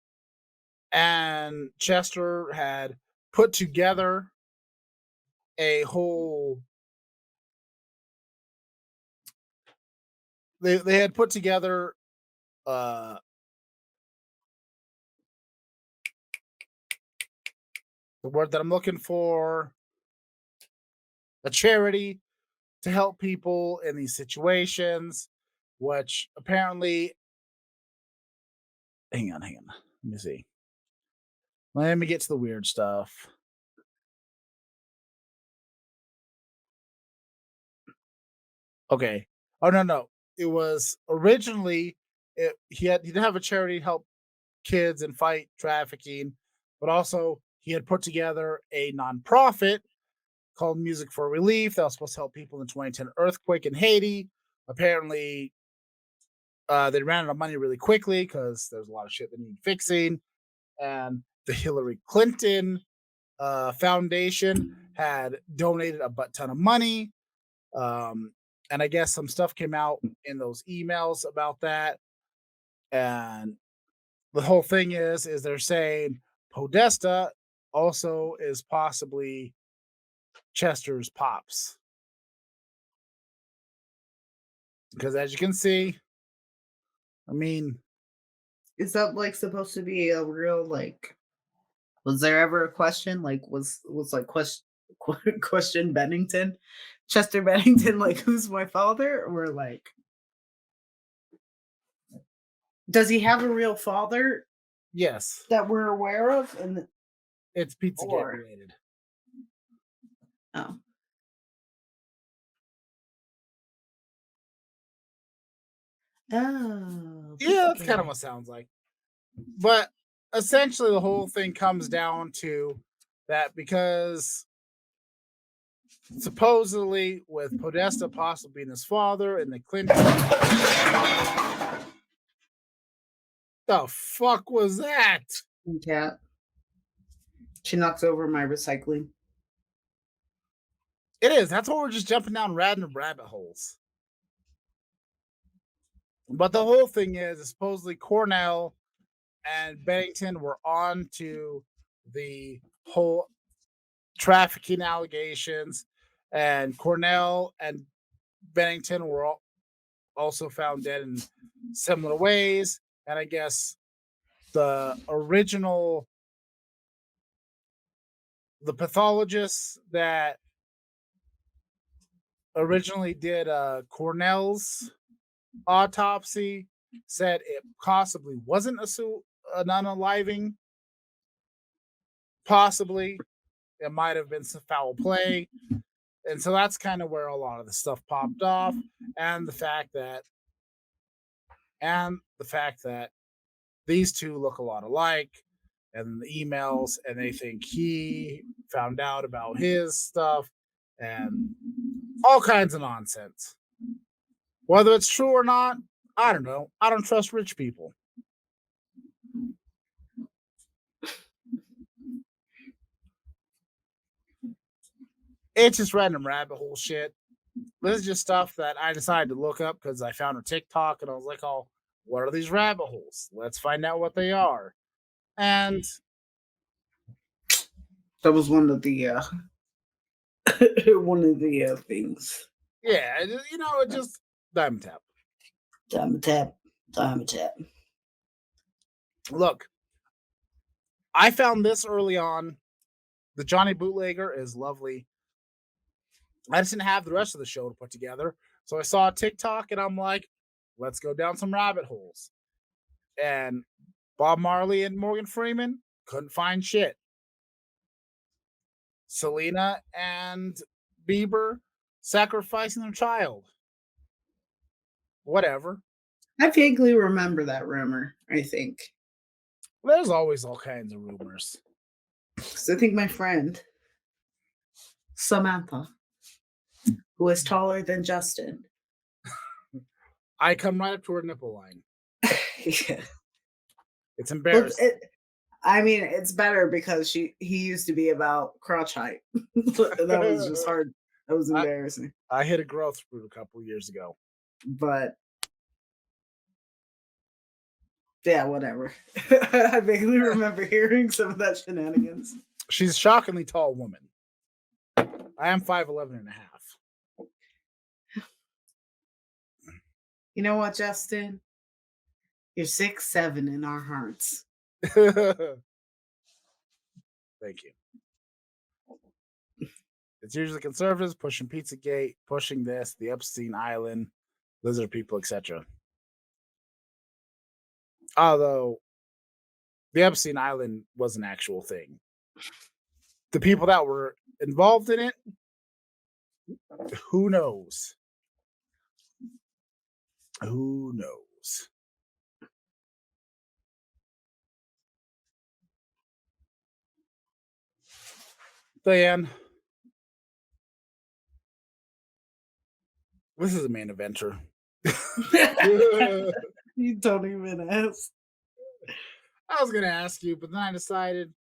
and Chester had put together a whole they had put together uh the word that I'm looking for, a charity to help people in these situations, which apparently hang on. Let me see. Let me get to the weird stuff. Okay. Oh no. It was originally he did have a charity to help kids and fight trafficking, but also he had put together a nonprofit called Music for Relief that was supposed to help people in the 2010 earthquake in Haiti. Apparently, they ran out of money really quickly because there's a lot of shit that needed fixing. And the Hillary Clinton Foundation had donated a butt ton of money. And I guess some stuff came out in those emails about that. And the whole thing is they're saying Podesta also is possibly Chester's pops. Because as you can see, I mean, Is that like supposed to be a real like? Was there ever a question like was like question Bennington, Chester Bennington, like who's my father, or like does he have a real father yes, that we're aware of? And it's Pizzagate Or- related. oh, oh, Yeah, that's kind of Pizzagate. what it sounds like. But essentially, the whole thing comes down to that because supposedly, with Podesta possibly being his father and the Clinton. The fuck was that? Cat. She knocks over my recycling. It is. That's why we're just jumping down random rabbit holes. But the whole thing is supposedly Cornell and Bennington were on to the whole trafficking allegations, and Cornell and Bennington were also found dead in similar ways. And I guess the pathologists that originally did Cornell's autopsy said it possibly wasn't an unaliving. Possibly it might have been some foul play. And so that's kind of where a lot of the stuff popped off, and the fact that these two look a lot alike, and the emails, and they think he found out about his stuff, and all kinds of nonsense. Whether it's true or not, I don't know. I don't trust rich people. It's just random rabbit hole shit. This is just stuff that I decided to look up because I found a TikTok and I was like, oh, what are these rabbit holes? Let's find out what they are. And That was one of the one of the things. yeah, it just diamond tap. Diamond tap. Diamond tap. Look, I found this early on. The Johnny Bootlegger is lovely. I just didn't have the rest of the show to put together. So I saw a TikTok and I'm like, let's go down some rabbit holes. And Bob Marley and Morgan Freeman couldn't find shit. Selena and Bieber sacrificing their child. Whatever. I vaguely remember that rumor, I think. There's always all kinds of rumors. Because I think my friend, Samantha, who is taller than Justin. I come right up to her nipple line. Yeah. It's Well, embarrassing. I mean, it's better because he used to be about crotch height. That was just hard. That was embarrassing. I hit a growth spurt a couple years ago. But yeah, whatever. I vaguely remember hearing some of that shenanigans. She's a shockingly tall woman. I am 5'11 and a half. You know what, Justin? You're 6'7" in our hearts. Thank you. It's usually conservatives pushing Pizzagate, pushing this, the Epstein Island, lizard people, etc. Although the Epstein Island was an actual thing. The people that were involved in it, who knows? Who knows? Dan, this is a main eventer. You don't even ask. I was gonna ask you, but then I decided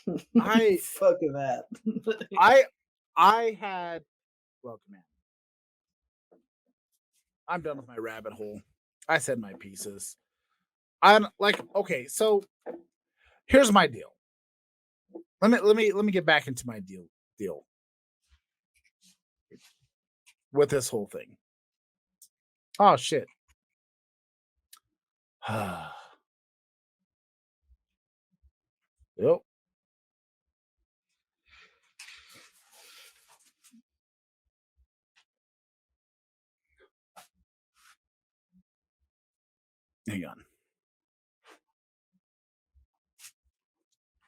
Fuck that. I had look, man. I'm done with my rabbit hole. I said my pieces. I'm like, okay, so here's my deal. Let me get back into my deal with this whole thing. Oh shit. Yep. Hang on.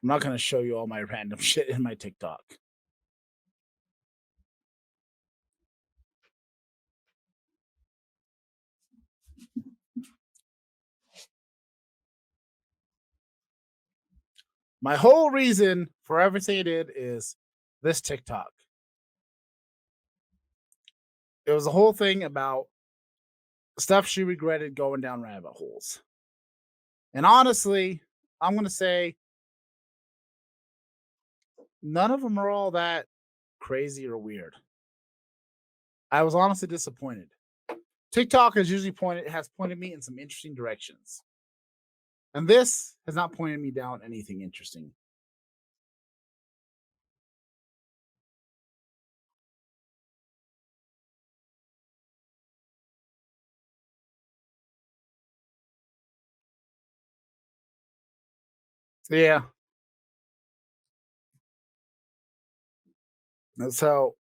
I'm not going to show you all my random shit in my TikTok. My whole reason for everything I did is this TikTok. It was a whole thing about stuff she regretted going down rabbit holes. And honestly, I'm going to say none of them are all that crazy or weird. I was honestly disappointed. TikTok has pointed me in some interesting directions. And this has not pointed me down anything interesting. Yeah. So,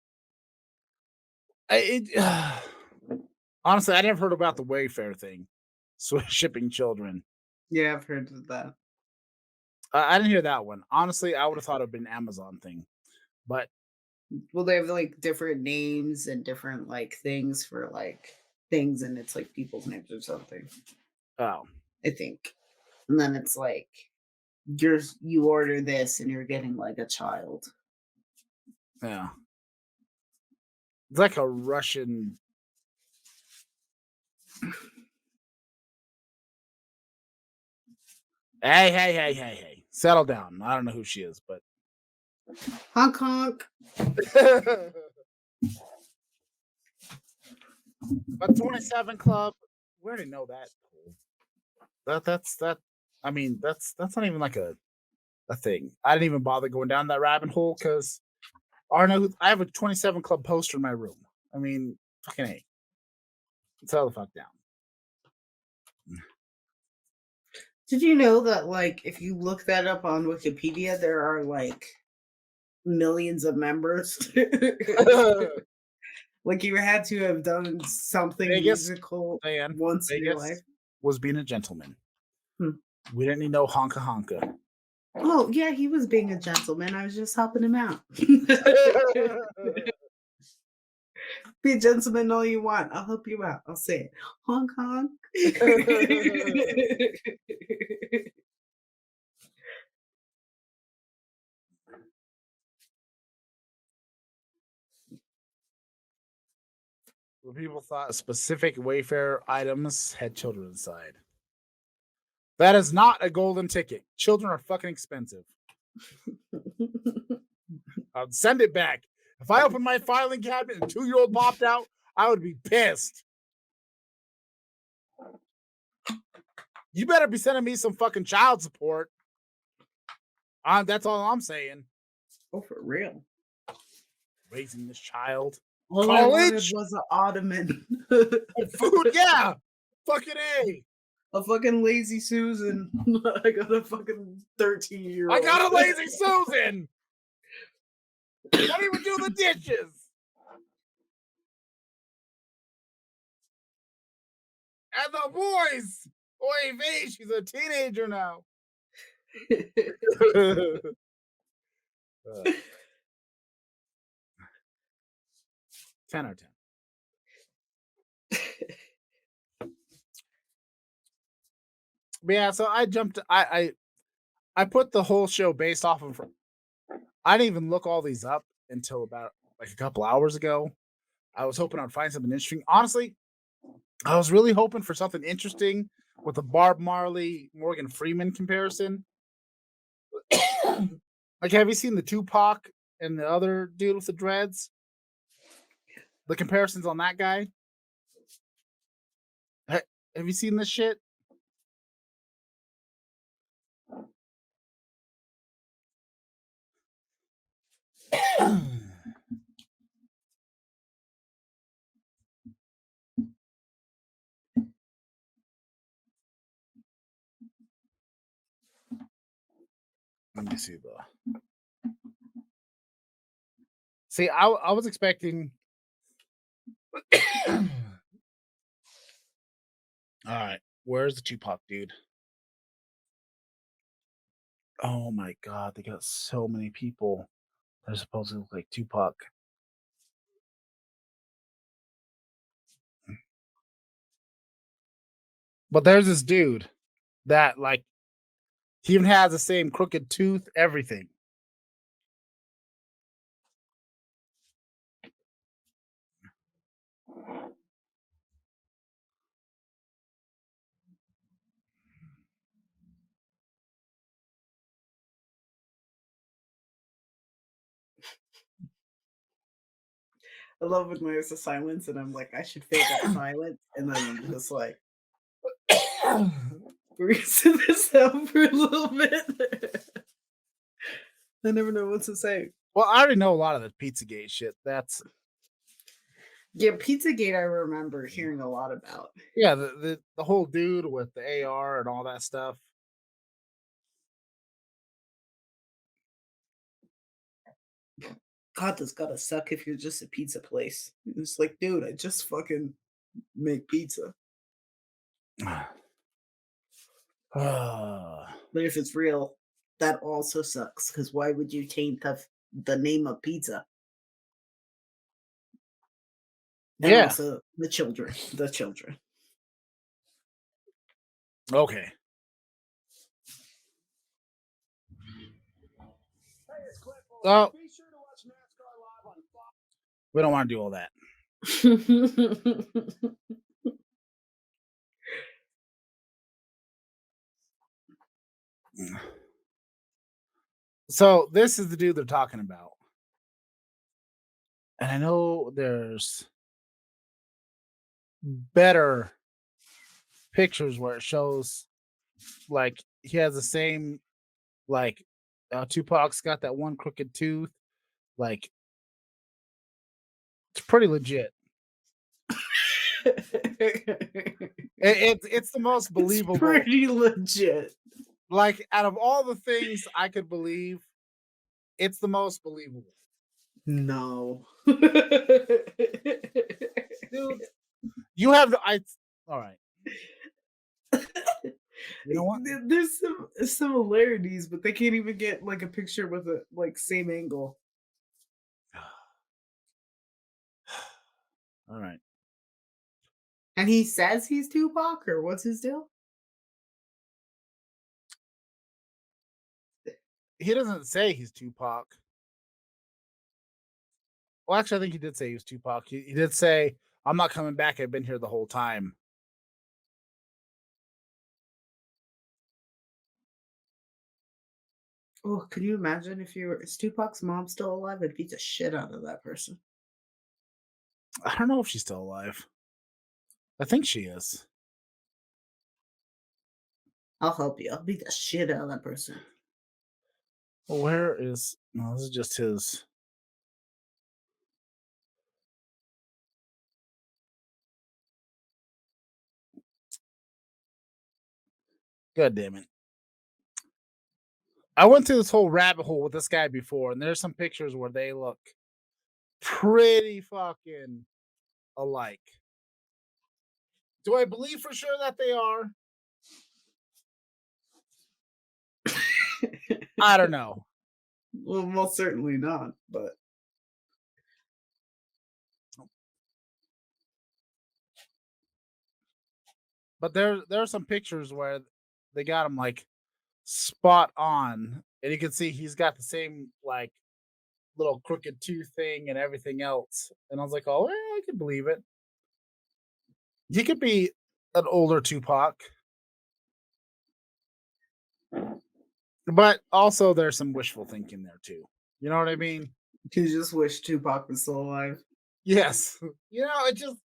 honestly, I never heard about the Wayfair thing. So shipping children. Yeah, I've heard of that. I didn't hear that one. Honestly, I would have thought it would be an Amazon thing. But Well, they have like different names and different like things for like things, and it's like people's names or something. oh, I think, and then it's like you order this and you're getting like a child. yeah. It's like a Russian. Hey. Settle down. I don't know who she is, but Honk honk. But 27 Club, we already know that. That's I mean, that's not even like a thing. I didn't even bother going down that rabbit hole because I have a 27 Club poster in my room. I mean, fucking A. Settle the fuck down. Did you know that like if you look that up on Wikipedia, there are like millions of members? Like you had to have done something Vegas, musical Diane, once in your Vegas life. was being a gentleman. Hmm. We didn't need no honka honka. Oh yeah, he was being a gentleman. I was just helping him out. Be a gentleman all you want. I'll help you out. I'll say it. Honk honk. Where people thought specific Wayfair items had children inside. That is not a golden ticket. Children are fucking expensive. I'll send it back. If I opened my filing cabinet and a 2-year-old popped out, I would be pissed. You better be sending me some fucking child support. That's all I'm saying. Oh, for real. Raising this child. All I wanted College? was an ottoman. Food, yeah. Fucking A. A fucking lazy Susan. I got a fucking 13-year-old. I got a lazy Susan. Don't even do the dishes. And the boys. Oy vey, she's a teenager now. 10 out of 10. But yeah, so I jumped. I put the whole show based off of. I didn't even look all these up until about like a couple hours ago. I was hoping I'd find something interesting. Honestly, I was really hoping for something interesting with the Barb Marley Morgan Freeman comparison. Like, have you seen the Tupac and the other dude with the dreads? The comparisons on that guy. Have you seen this shit? Let me see the. See, I was expecting. All right, where's the Tupac dude? Oh my god, they got so many people. They're supposed to look like Tupac. But there's this dude that like he even has the same crooked tooth, everything. I love when there's a silence and I'm like, I should fake that silence, and then I'm just like, we're gonna sit this down for a little bit. I never know what to say. Well, I already know a lot of the Pizzagate shit. That's Yeah, Pizzagate I remember hearing a lot about. yeah, the whole dude with the AR and all that stuff. God, this gotta suck if you're just a pizza place. It's like, dude, I just fucking make pizza. Ah. But if it's real, that also sucks. Because why would you taint the name of pizza? And Yeah. also the children. The children. Okay. Oh, we don't want to do all that. So this is the dude they're talking about. And I know there's better pictures where it shows like he has the same like Tupac's got that one crooked tooth. Like it's pretty legit. It's the most believable. It's pretty legit. Like out of all the things I could believe, it's the most believable. No. Dude, you have the all right. You know what? There's some similarities, but they can't even get like a picture with a like same angle. All right. And he says he's Tupac, or what's his deal? He doesn't say he's Tupac. Well, actually, I think he did say he was Tupac. He did say, "I'm not coming back. I've been here the whole time." Oh, can you imagine if is Tupac's mom still alive? I'd beat the shit out of that person. I don't know if she's still alive. I think she is. I'll help you. I'll beat the shit out of that person. Well, where is? No, this is just his. God damn it! I went through this whole rabbit hole with this guy before, and there's some pictures where they look pretty fucking alike. Do I believe for sure that they are? I don't know. Well, most certainly not, but there are some pictures where they got him like spot on, and you can see he's got the same like little crooked tooth thing and everything else. And I was like, oh, I can believe it. He could be an older Tupac, but also there's some wishful thinking there too. You know what I mean? you just wish Tupac was still alive. Yes. You know, it just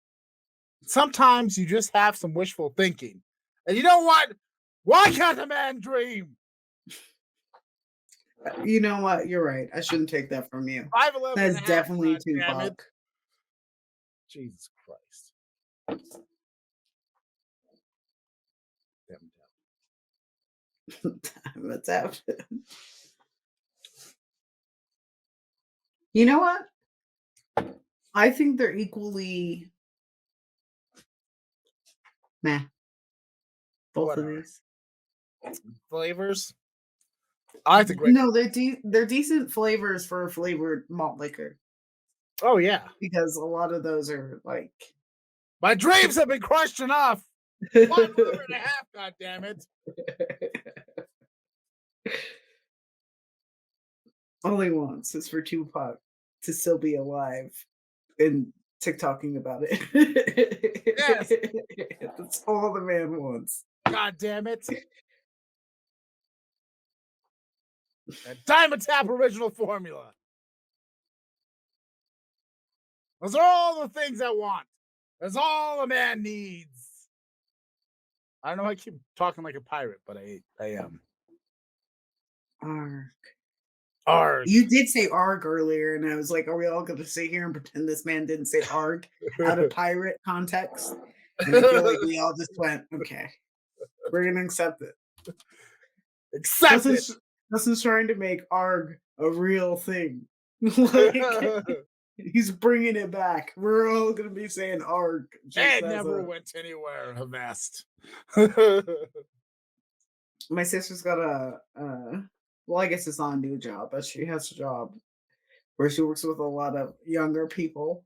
sometimes you just have some wishful thinking. And you know what? Why can't a man dream? You know what? You're right. I shouldn't take that from you. 5'11" That's and a half, definitely God damn it. Tupac. Jesus Christ. Damn it. What's happening? You know what? I think they're equally meh. Both Whatever. of these. Flavors? I like the grape. No, they're decent flavors for a flavored malt liquor Oh, yeah. because a lot of those are like My dreams have been crushed enough. 5'11" and a half, God damn it. only once is for Tupac to still be alive and TikToking about it. Yes. That's all the man wants. God damn it. And Diamond Tap original formula. Those are all the things I want. That's all a man needs. I don't know why I keep talking like a pirate, but I am. Arg. Arg. You did say arg earlier, and I was like, are we all going to sit here and pretend this man didn't say arg out of pirate context? And I feel like we all just went, okay, we're going to accept it. Accept it. Justin's trying to make arg a real thing. Like, he's bringing it back. We're all going to be saying arg. It never went anywhere, Havest. My sister's got well, I guess it's not a new job, but she has a job where she works with a lot of younger people.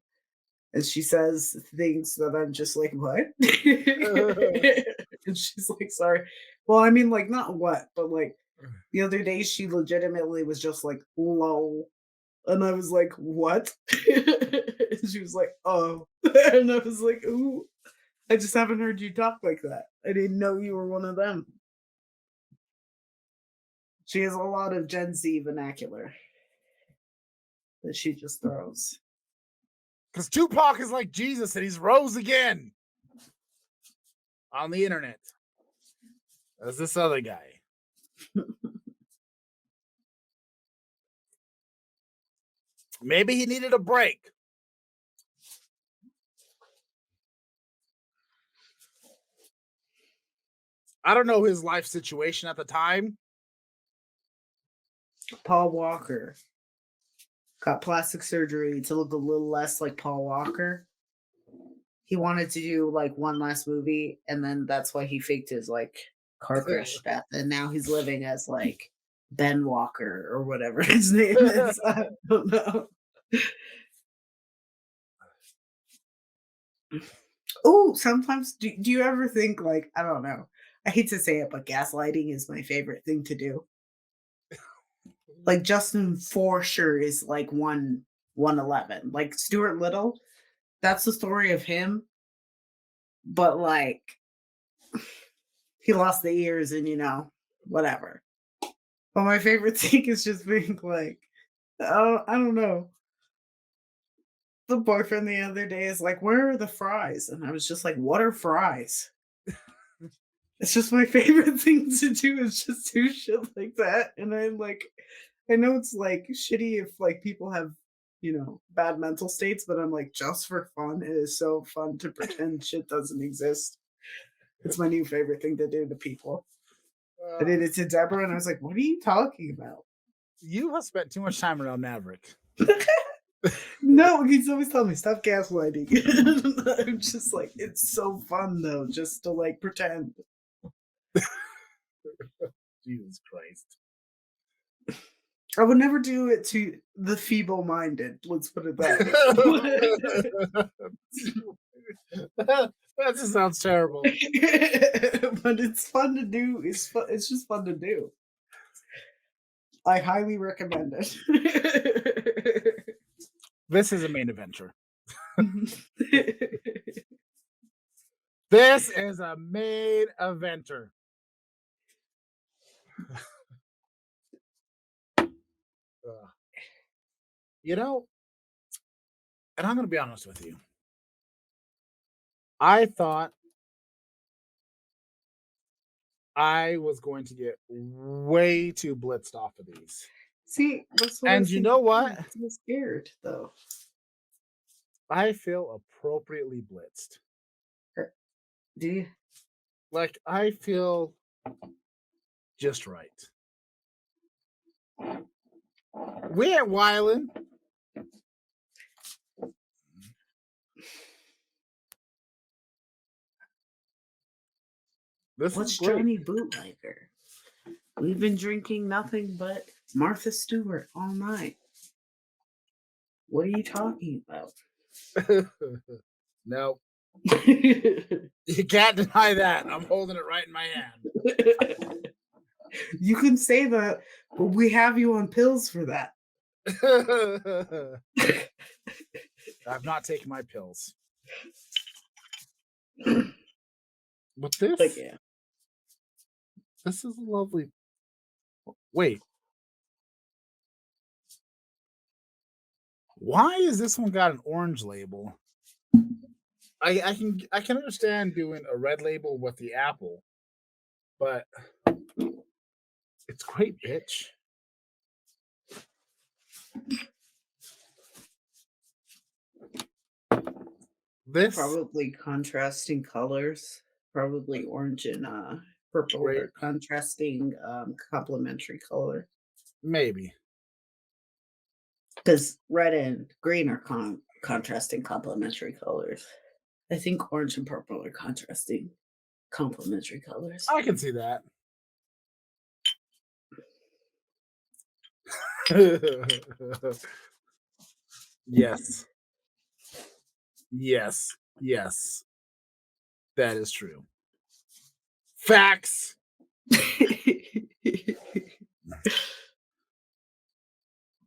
And she says things that I'm just like, what? And she's like, sorry. Well, I mean, like, not what, but like the other day she legitimately was just like, lol. And I was like, what? And she was like, oh. And I was like, ooh, I just haven't heard you talk like that. I didn't know you were one of them. She has a lot of Gen Z vernacular that she just throws. Because Tupac is like Jesus and he's rose again on the internet. As this other guy. Maybe he needed a break. I don't know his life situation at the time. Paul Walker got plastic surgery to look a little less like Paul Walker. He wanted to do like one last movie, and then that's why he faked his like car crash death, and now he's living as like Ben Walker or whatever his name is. I don't know. Oh, sometimes do you ever think like, I don't know, I hate to say it, but gaslighting is my favorite thing to do. Like Justin for sure is like 111. Like Stuart Little, that's the story of him. But like he lost the ears and whatever. But my favorite thing is just being like, oh, I don't know. The boyfriend the other day is like, where are the fries? And I was just like, what are fries? It's just my favorite thing to do is just do shit like that. And I'm like, I know it's like shitty if like people have, bad mental states, but I'm like, just for fun, it is so fun to pretend shit doesn't exist. It's my new favorite thing to do to people. I did it to Deborah, and I was like, what are you talking about? You have spent too much time around Maverick. No, he's always telling me, stop gaslighting. I'm just like, it's so fun, though, just to like pretend. Jesus Christ. I would never do it to the feeble-minded. Let's put it that way. That just sounds terrible. But it's fun to do. It's just fun to do. I highly recommend it. This is a main adventure. This is a main eventer. And I'm going to be honest with you. I thought I was going to get way too blitzed off of these. See, that's what I And was you thinking. know what? I'm so scared though. I feel appropriately blitzed. Do you? Like, I feel just right. We ain't wildin'. This What's is great. Johnny Bootlegger? We've been drinking nothing but Martha Stewart all night. What are you talking about? No, you can't deny that. I'm holding it right in my hand. You can say that, but we have you on pills for that. I've not taken my pills. But this, But yeah. this is a lovely. Wait, why is this one got an orange label? I can understand doing a red label with the apple, but it's great, bitch. This Probably contrasting colors. Probably orange and purple Great. are contrasting complementary color. maybe. Because red and green are contrasting complementary colors. I think orange and purple are contrasting complementary colors. I can see that. Yes. Yes. Yes. That is true. Facts.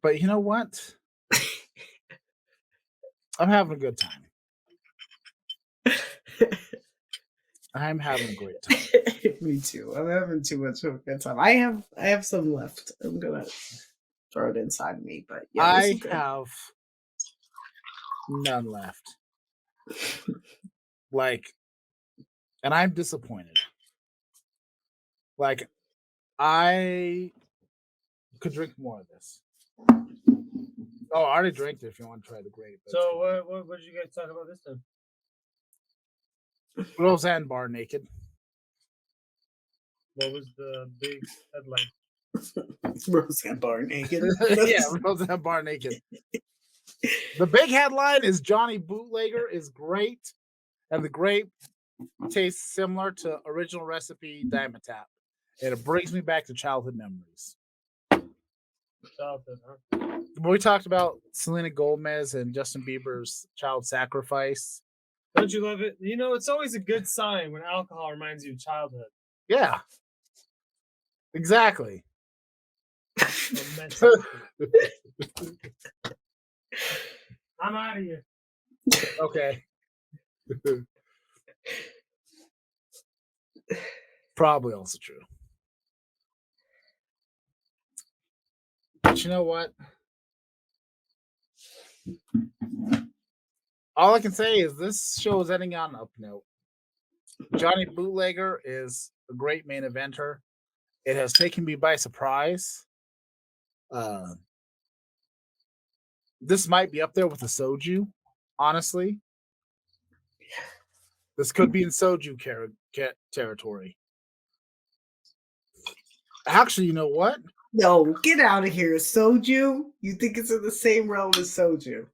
But you know what? I'm having a good time. I'm having a great time. Me too. I'm having too much of a good time. I have some left. I'm gonna throw it inside me, but yeah, this I is good. have none left. Like, and I'm disappointed. Like, I could drink more of this. Oh, I already drank it if you want to try the grape. that's So fine. what did you guys talk about this time? Roseanne Barr naked. What was the big headline? Roseanne Barr naked. Yeah, Roseanne Barr naked. The big headline is Johnny Bootlegger is great, and the grape tastes similar to original recipe Dimetap. And it brings me back to childhood memories. Childhood, huh? When we talked about Selena Gomez and Justin Bieber's child sacrifice. Don't you love it? You know, it's always a good sign when alcohol reminds you of childhood. Yeah. Exactly. I'm out of here. Okay. Probably also true. But you know what? All I can say is this show is ending on an up note. Johnny Bootlegger is a great main eventer. It has taken me by surprise. This might be up there with the soju, honestly. This could be in soju territory. Actually, you know what? No, get out of here. Soju? You think it's in the same realm as soju?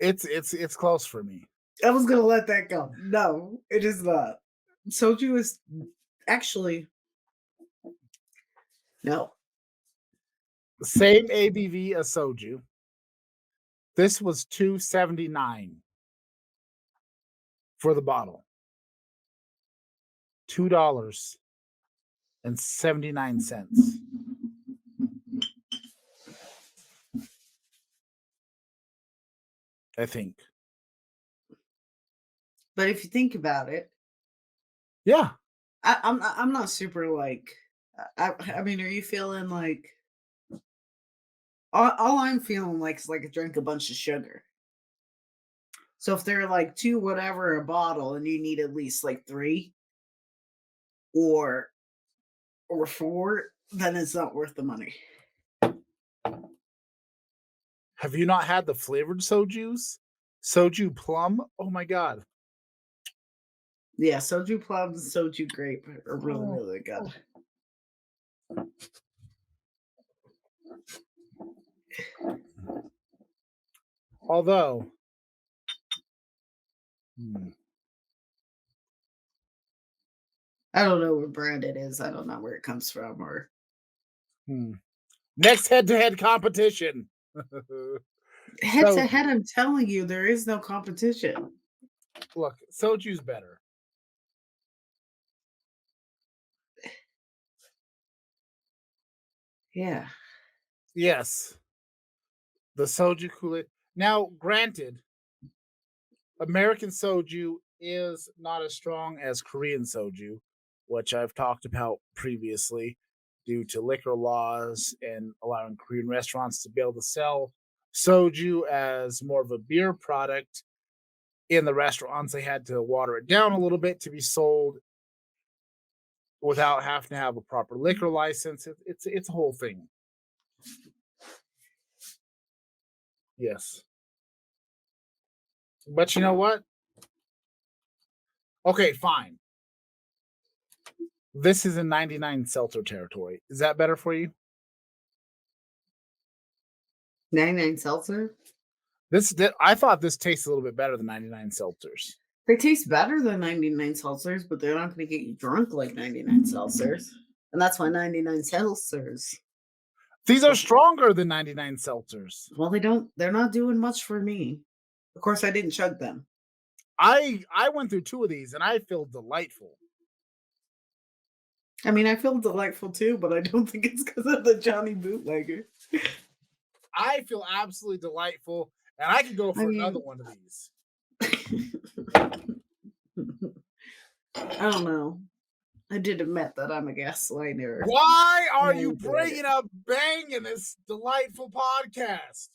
It's close for me. I was gonna let that go. No, it is not. Soju is actually no. Same ABV as soju. This was $2.79 for the bottle. $2.79. I think. But if you think about it, Yeah. I'm not super like. I mean, are you feeling like? All I'm feeling like is like I drank a bunch of sugar. So if they're like two whatever a bottle, and you need at least like 3 or 4, then it's not worth the money. Have you not had the flavored sojus? Soju plum? Oh my god. Yeah, soju plum and soju grape are really, Oh. really good. Although, I don't know what brand it is. I don't know where it comes from or next head-to-head competition. head So- to head. I'm telling you, there is no competition. Look, soju's better. Yeah. Yes. The soju Kool-Aid. Now, granted, American soju is not as strong as Korean soju, which I've talked about previously due to liquor laws and allowing Korean restaurants to be able to sell soju as more of a beer product in the restaurants. They had to water it down a little bit to be sold without having to have a proper liquor license. It's a whole thing. Yes. But you know what? Okay, fine. This is in 99 seltzer territory. Is that better for you? 99 seltzer? I thought this tastes a little bit better than 99 seltzers. They taste better than 99 seltzers, but they're not going to get you drunk like 99 seltzers. And that's why 99 seltzers. These are stronger than 99 seltzers. Well, they're not doing much for me. Of course, I didn't chug them. I went through 2 of these and I feel delightful. I mean, I feel delightful too, but I don't think it's because of the Johnny Bootlegger. I feel absolutely delightful, and I could go for another one of these. I don't know. I did admit that I'm a gaslighter. Why are you bringing up Bang in this delightful podcast?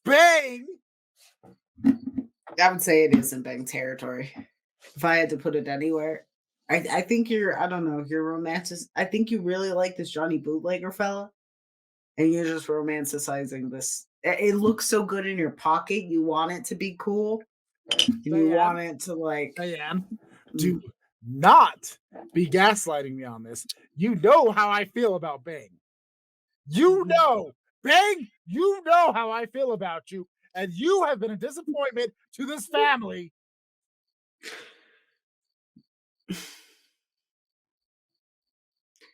Bang! I would say it is in Bang territory. If I had to put it anywhere, I think I don't know, you're romantic. I think you really like this Johnny Bootlegger fella, and you're just romanticizing this. It looks so good in your pocket. You want it to be cool. And you want it to like. Diane, do not be gaslighting me on this. You know how I feel about Bang. You know, Bang, you know how I feel about you. And you have been a disappointment to this family.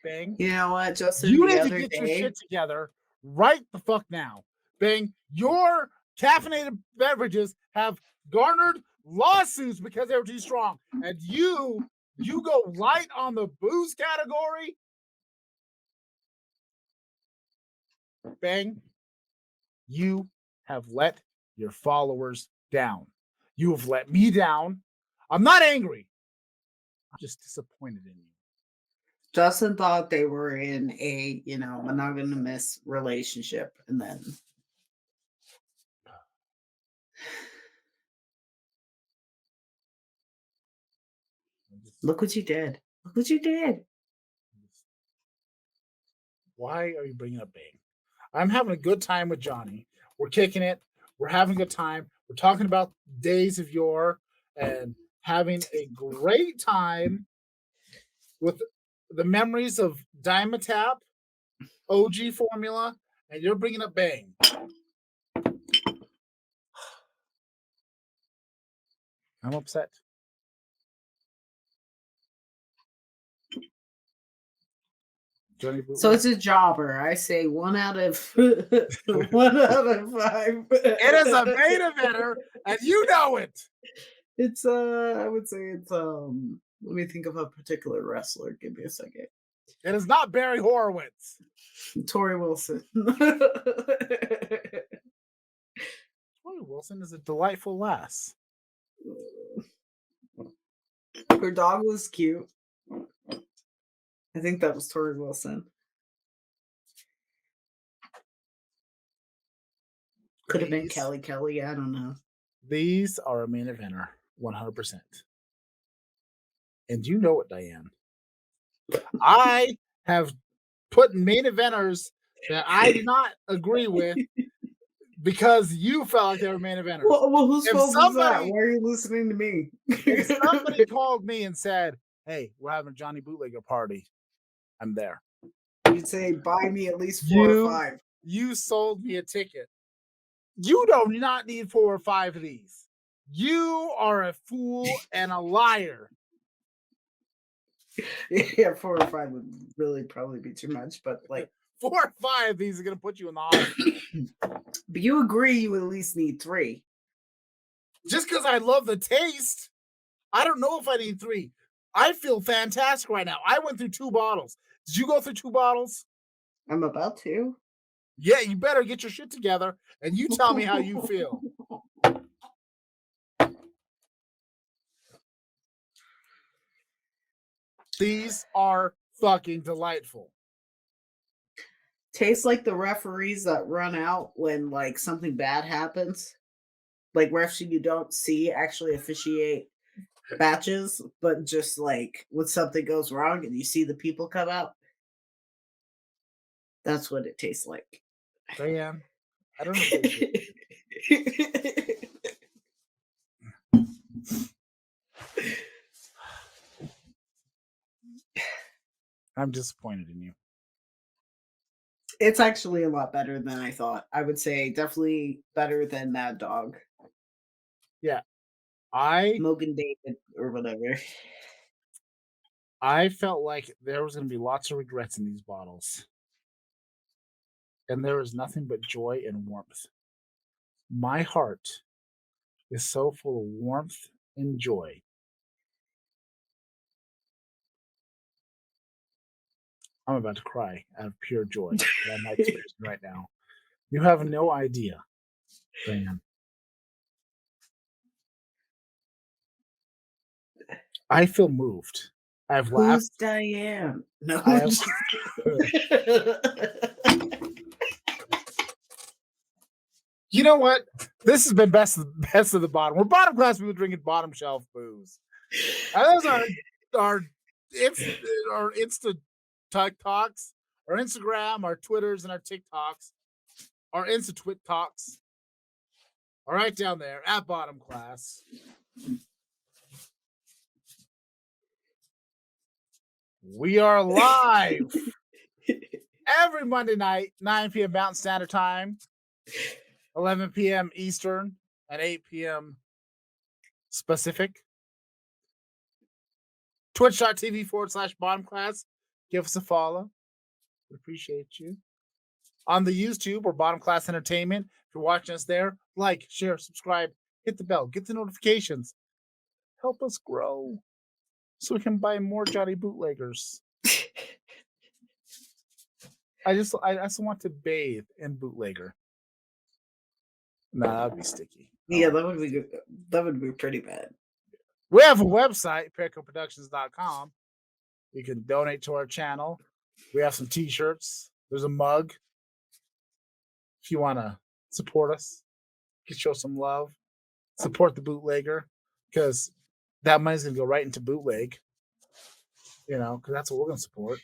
Bang. You know what, Justin? You the need to other get day, your shit together right the fuck now. Bang, your caffeinated beverages have garnered lawsuits because they were too strong. And you go light on the booze category. Bang, you have let your followers down. You have let me down. I'm not angry. I'm just disappointed in you. Justin thought they were in a, monogamous relationship, and then look what you did. Look what you did. Why are you bringing up Bang? I'm having a good time with Johnny. We're kicking it. We're having a good time. We're talking about days of yore and having a great time with the memories of Dimetap, OG formula, and you're bringing up Bang. I'm upset. Johnny So it's a jobber. I say 1 out of 1 out of 5. It is a main eventer, and you know it. It's I would say it's let me think of a particular wrestler. Give me a second. It is not Barry Horowitz. Tori Wilson. Tori Wilson is a delightful lass. Her dog was cute. I think that was Tori Wilson. Could have been Kelly Kelly. I don't know. These are a main eventer, 100%. And you know it, Diane. I have put main eventers that I did not agree with because you felt like they were main eventers. Well, whose If fault is that? somebody- Why are you listening to me? If somebody called me and said, "Hey, we're having a Johnny Bootlegger party," I'm there. You'd say, buy me at least 4 or 5. You sold me a ticket. You do not need 4 or 5 of these. You are a fool and a liar. Yeah, 4 or 5 would really probably be too much, but like 4 or 5 of these are gonna put you in the hospital. but you agree you at least need 3. Just because I love the taste, I don't know if I need 3. I feel fantastic right now. I went through 2 bottles. Did you go through 2 bottles? I'm about to. Yeah, you better get your shit together and you tell me how you feel. These are fucking delightful. Tastes like the referees that run out when like something bad happens. Like refs you don't see actually officiate matches, but just like when something goes wrong and you see the people come out. That's what it tastes like. Diane, I don't appreciate it. I'm disappointed in you. It's actually a lot better than I thought. I would say definitely better than Mad Dog. Yeah. I Mogan David or whatever. felt like there was going to be lots of regrets in these bottles. And there is nothing but joy and warmth. My heart is so full of warmth and joy. I'm about to cry out of pure joy that I'm experiencing right now. You have no idea, Diane. I feel moved. I've laughed. Who's Diane? No. I have- You know what? This has been best of the bottom. We're bottom class people drinking bottom shelf booze. Those are our Insta TikToks, our Instagram, our Twitters, and our TikToks, our Insta Twit Talks. All right, down there at bottom class. We are live every Monday night, 9 p.m. Mountain Standard Time, 11 p.m. Eastern, and 8 p.m. Pacific. Twitch.tv/bottom class. Give us a follow. We appreciate you. On the YouTube or Bottom Class Entertainment, if you're watching us there, like, share, subscribe, hit the bell, get the notifications. Help us grow so we can buy more Johnny Bootleggers. I just want to bathe in Bootlegger. Nah, that'd be sticky. Yeah, that would be good. That would be pretty bad. We have a website, PericoProductions.com. You can donate to our channel. We have some t-shirts. There's a mug. If you want to support us, you can show some love. Support the Bootlegger, because that money's going to go right into Bootleg. You know, because that's what we're going to support.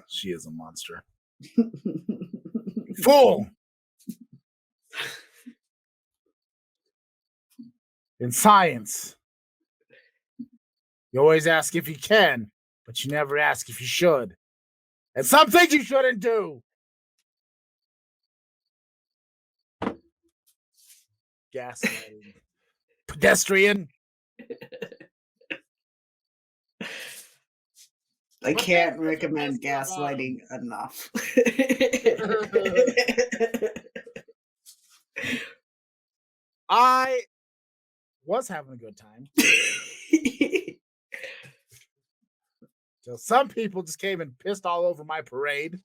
She is a monster. Fool! In science, you always ask if you can, but you never ask if you should. And some things you shouldn't do. Gaslighting. Pedestrian. I But can't that's what recommend pissed me about gaslighting enough. I was having a good time. So some people just came and pissed all over my parade.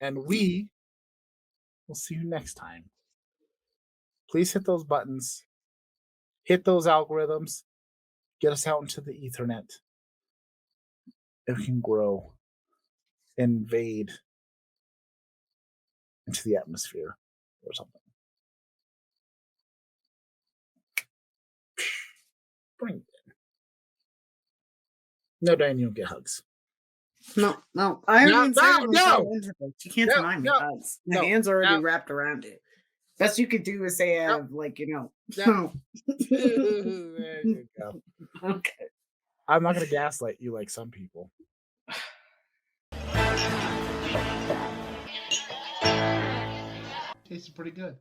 And we will see you next time. Please hit those buttons. Hit those algorithms. Get us out into the Ethernet. And we can grow. Invade into the atmosphere or something. Bring it in. No, Diane, you don't get hugs. No. I No, already inserted no, myself no. into this. You can't No, deny me no, hugs. My no, hand's already no. wrapped around it. Best you could do is say, No. like, No. no. There you go. Okay. I'm not gonna gaslight you like some people. Tasted pretty good.